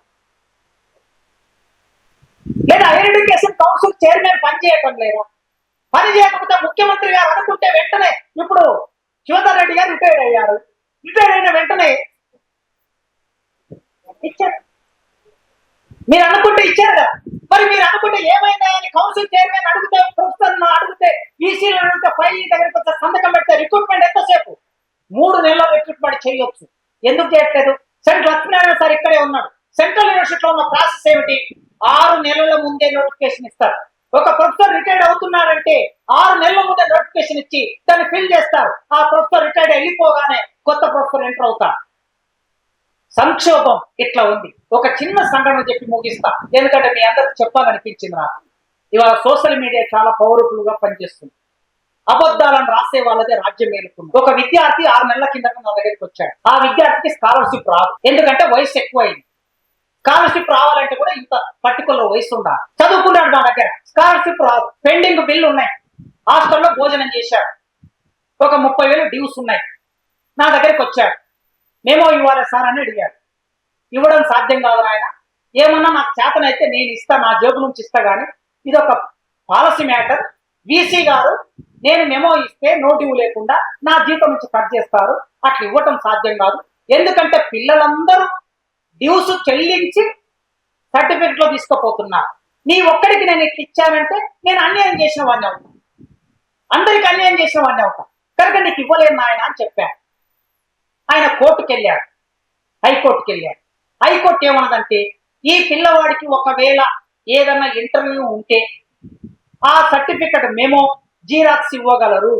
Speaker 1: లేదా ఎడ్యుకేషన్ కౌన్సిల్ చైర్మన్ పనిచేయటం లేదా? పని చేయకపోతే ముఖ్యమంత్రి గారు అనుకుంటే వెంటనే ఇప్పుడు శివధర్ రెడ్డి గారు రిటైర్డ్ అయ్యారు. రిటైర్డ్ అయిన వెంటనే ఇచ్చారు. మీరు అనుకుంటే ఇచ్చారు కదా. మరి మీరు అనుకుంటే ఏమైనా అని కౌన్సిల్ చైర్మన్ అడిగితే, ప్రొఫెసర్ అడిగితే, ఈసీలు అడిగితే, ఫైల్ దగ్గరికి వచ్చే సంతకం పెడితే రిక్రూట్మెంట్ ఎంతసేపు? 3 నెలల్లో రిక్రూట్మెంట్ చేయొచ్చు. ఎందుకు చేయట్లేదు? సెంట్రల్ లక్ష్మీనారాయణ సార్ ఇక్కడే ఉన్నాడు. సెంట్రల్ యూనివర్సిటీలో ఉన్న ప్రాసెస్ ఏమిటి? 6 నెలల ముందే నోటిఫికేషన్ ఇస్తారు. ఒక ప్రొఫెసర్ రిటైర్డ్ అవుతున్నారంటే 6 నెలల ముందే నోటిఫికేషన్ ఇచ్చి దాన్ని ఫిల్ చేస్తారు. ఆ ప్రొఫెసర్ రిటైర్డ్ వెళ్ళిపోగానే కొత్త ప్రొఫెసర్ ఎంటర్ అవుతారు. సంక్షోభం ఇట్లా ఉంది. ఒక చిన్న సంఘటన చెప్పి ముగిస్తా, ఎందుకంటే మీ అందరికి చెప్పాలనిపించింది నాకు. ఇవాళ సోషల్ మీడియా చాలా పవర్ఫుల్ గా పనిచేస్తుంది. అబద్ధాలను రాసే వాళ్ళదే రాజ్యం మేలుకుంది. ఒక విద్యార్థి 6 నెలల కింద నా దగ్గరికి వచ్చాడు. ఆ విద్యార్థికి స్కాలర్షిప్ రాదు, ఎందుకంటే వయసు ఎక్కువైంది. స్కాలర్షిప్ రావాలంటే కూడా ఇంత పర్టికులర్ వయసు ఉండాలి. చదువుకున్నాడు మా దగ్గర, స్కాలర్షిప్ రాదు. పెండింగ్ బిల్లు ఉన్నాయి. హాస్టల్లో భోజనం చేశాడు, ఒక 30,000 డ్యూస్ ఉన్నాయి. నా దగ్గరికి వచ్చాడు. మేమో ఇవ్వాలి సార్ అని అడిగాడు. ఇవ్వడం సాధ్యం కాదు నాయన, ఏమన్నా నాకు చేతనైతే నేను ఇస్తా, నా జేబు నుంచి ఇస్తా, కానీ ఇది ఒక పాలసీ మ్యాటర్. వీసీ గారు నేను మెమో ఇస్తే నో డ్యూ లేకుండా నా జీతం నుంచి కట్ చేస్తారు, అట్లా ఇవ్వటం సాధ్యం కాదు. ఎందుకంటే పిల్లలందరూ డ్యూస్ చెల్లించి సర్టిఫికెట్ లో తీసుకుపోతున్నారు. నీ ఒక్కడికి నేను ఇట్లా ఇచ్చానంటే నేను అన్యాయం చేసిన వాడిని అవుతాను, అందరికి అన్యాయం చేసిన వాడిని అవుతాను, కనుక నీకు ఇవ్వలేను నాయన అని చెప్పాను. ఆయన కోర్టుకు వెళ్ళాడు, హైకోర్టుకి వెళ్ళాడు. హైకోర్టు ఏమన్నదంటే, ఈ పిల్లవాడికి ఒకవేళ ఏదన్నా ఇంటర్వ్యూ ఉంటే ఆ సర్టిఫికెట్ మెమో జీరాక్స్ ఇవ్వగలరు,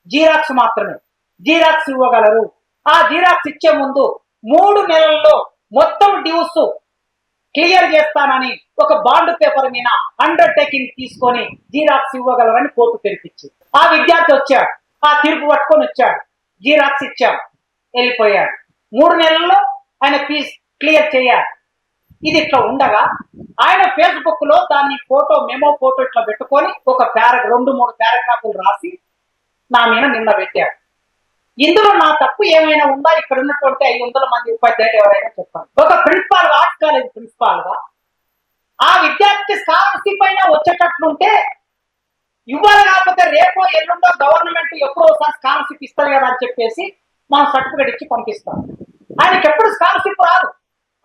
Speaker 1: జీరాక్స్ మాత్రమే జీరాక్స్ ఇవ్వగలరు. ఆ జీరాక్స్ ఇచ్చే ముందు 3 నెలల్లో మొత్తం డ్యూస్ క్లియర్ చేస్తానని ఒక బాండ్ పేపర్ మీద అండర్టేకింగ్ తీసుకొని జీరాక్స్ ఇవ్వగలరని కోర్టు తెరిపించి, ఆ విద్యార్థి వచ్చాడు, ఆ తీర్పు పట్టుకొని వచ్చాడు, జీరాక్స్ ఇచ్చాడు, వెళ్ళిపోయాడు. 3 నెలల్లో ఆయన ఫీజు క్లియర్ చేయాలి. ఇది ఇట్లా ఉండగా ఆయన ఫేస్బుక్ లో దాన్ని ఫోటో మెమో ఫోటో ఇట్లా పెట్టుకొని ఒక 2-3 పారాగ్రాఫ్లు రాసి నా మీద నిన్న పెట్టాడు. ఇందులో నా తప్పు ఏమైనా ఉందా? ఇక్కడ ఉన్నటువంటి 500 మంది ఉపాధ్యాయులు ఎవరైనా చెప్పాలి. ఒక ప్రిన్సిపాల్ గా, ఆర్ట్స్ కాలేజ్ ప్రిన్సిపాల్ గా ఆ విద్యార్థికి స్కాలర్షిప్ అయినా వచ్చేటట్లుంటే ఇవ్వాలి, కాకపోతే రేపో ఎల్లుండో గవర్నమెంట్ ఎప్పుడో ఒకసారి స్కాలర్షిప్ ఇస్తారు కదా అని చెప్పేసి మనం సర్టిఫికేట్ ఇచ్చి పంపిస్తాం. ఆయనకి ఎప్పుడు స్కాలర్షిప్ రాదు.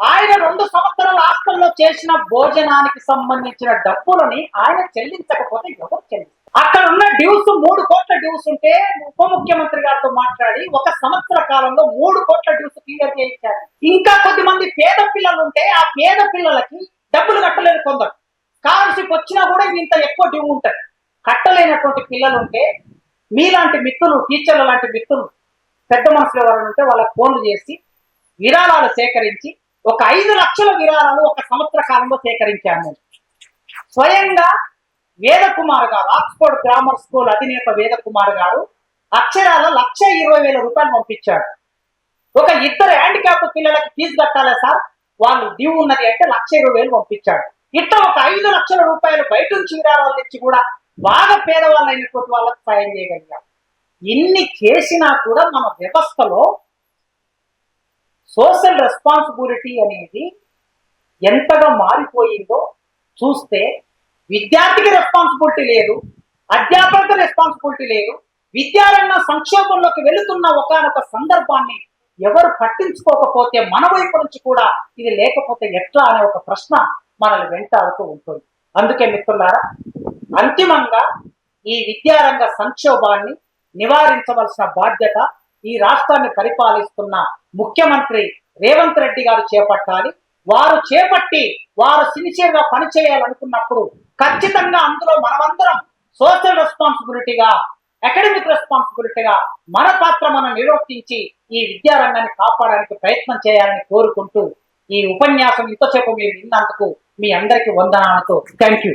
Speaker 1: ఆయన 2 సంవత్సరాల హాస్టల్లో చేసిన భోజనానికి సంబంధించిన డబ్బులని ఆయన చెల్లించకపోతే ఎవరు చెల్లిస్తారు? అక్కడ ఉన్న డ్యూస్ 3 కోట్ల డ్యూస్ ఉంటే ఉప ముఖ్యమంత్రి గారితో మాట్లాడి 1 సంవత్సర కాలంలో 3 కోట్ల డ్యూస్ క్లియర్ చేయించారు. ఇంకా కొద్దిమంది పేద పిల్లలు ఉంటే ఆ పేద పిల్లలకి డబ్బులు కట్టలేని కొందరు, స్కాలర్షిప్ వచ్చినా కూడా ఇంత ఎక్కువ డ్యూ ఉంటుంది. కట్టలేనటువంటి పిల్లలు ఉంటే మీలాంటి మిత్రులు, టీచర్ల లాంటి మిత్రులు, పెద్ద మనుషులు ఎవరైనా ఉంటే వాళ్ళకి ఫోన్లు చేసి విరాళాలు సేకరించి ఒక 5 లక్షల విరాళాలు 1 సంవత్సర కాలంలో సేకరించాను నేను. స్వయంగా వేదకుమార్ గారు, ఆక్స్ఫోర్డ్ గ్రామర్ స్కూల్ అధినేత వేదకుమార్ గారు అక్షరాల 1,20,000 రూపాయలు పంపించాడు. ఒక 2 హ్యాండిక్యాప్ పిల్లలకి ఫీజు కట్టాలి సార్, వాళ్ళు డ్యూ ఉన్నది అంటే 1,20,000 పంపించాడు. ఇట్లా ఒక 5 లక్షల రూపాయలు బయట నుంచి విరాళాలు తెచ్చి కూడా బాగా పేదవాళ్ళు అయినటువంటి వాళ్ళకి సాయం చేయగలిగారు. ఇన్ని చేసినా కూడా మన వ్యవస్థలో సోషల్ రెస్పాన్సిబిలిటీ అనేది ఎంతగా మారిపోయిందో చూస్తే, విద్యార్థికి రెస్పాన్సిబిలిటీ లేదు, అధ్యాపకులకు రెస్పాన్సిబిలిటీ లేదు. విద్యారంగ సంక్షోభంలోకి వెళుతున్న ఒకనొక సందర్భాన్ని ఎవరు పట్టించుకోకపోతే మన వైపు నుంచి కూడా ఇది లేకపోతే ఎట్లా అనే ఒక ప్రశ్న మనల్ని వెంటాడుతూ ఉంటుంది. అందుకే మిత్రులారా, అంతిమంగా ఈ విద్యారంగ సంక్షోభాన్ని నివారించవలసిన బాధ్యత ఈ రాష్ట్రాన్ని పరిపాలిస్తున్న ముఖ్యమంత్రి రేవంత్ రెడ్డి గారు చేపట్టాలి. వారు చేపట్టి వారు సిన్సియర్ గా పనిచేయాలనుకున్నప్పుడు ఖచ్చితంగా అందులో మనమందరం సోషల్ రెస్పాన్సిబిలిటీగా, అకాడమిక్ రెస్పాన్సిబిలిటీగా మన పాత్ర మనం నిర్వర్తించి ఈ విద్యారంగాన్ని కాపాడడానికి ప్రయత్నం చేయాలని కోరుకుంటూ ఈ ఉపన్యాసం ఇంతసేపు మీరు విన్నందుకు మీ అందరికీ వందనాలతో థ్యాంక్ యూ.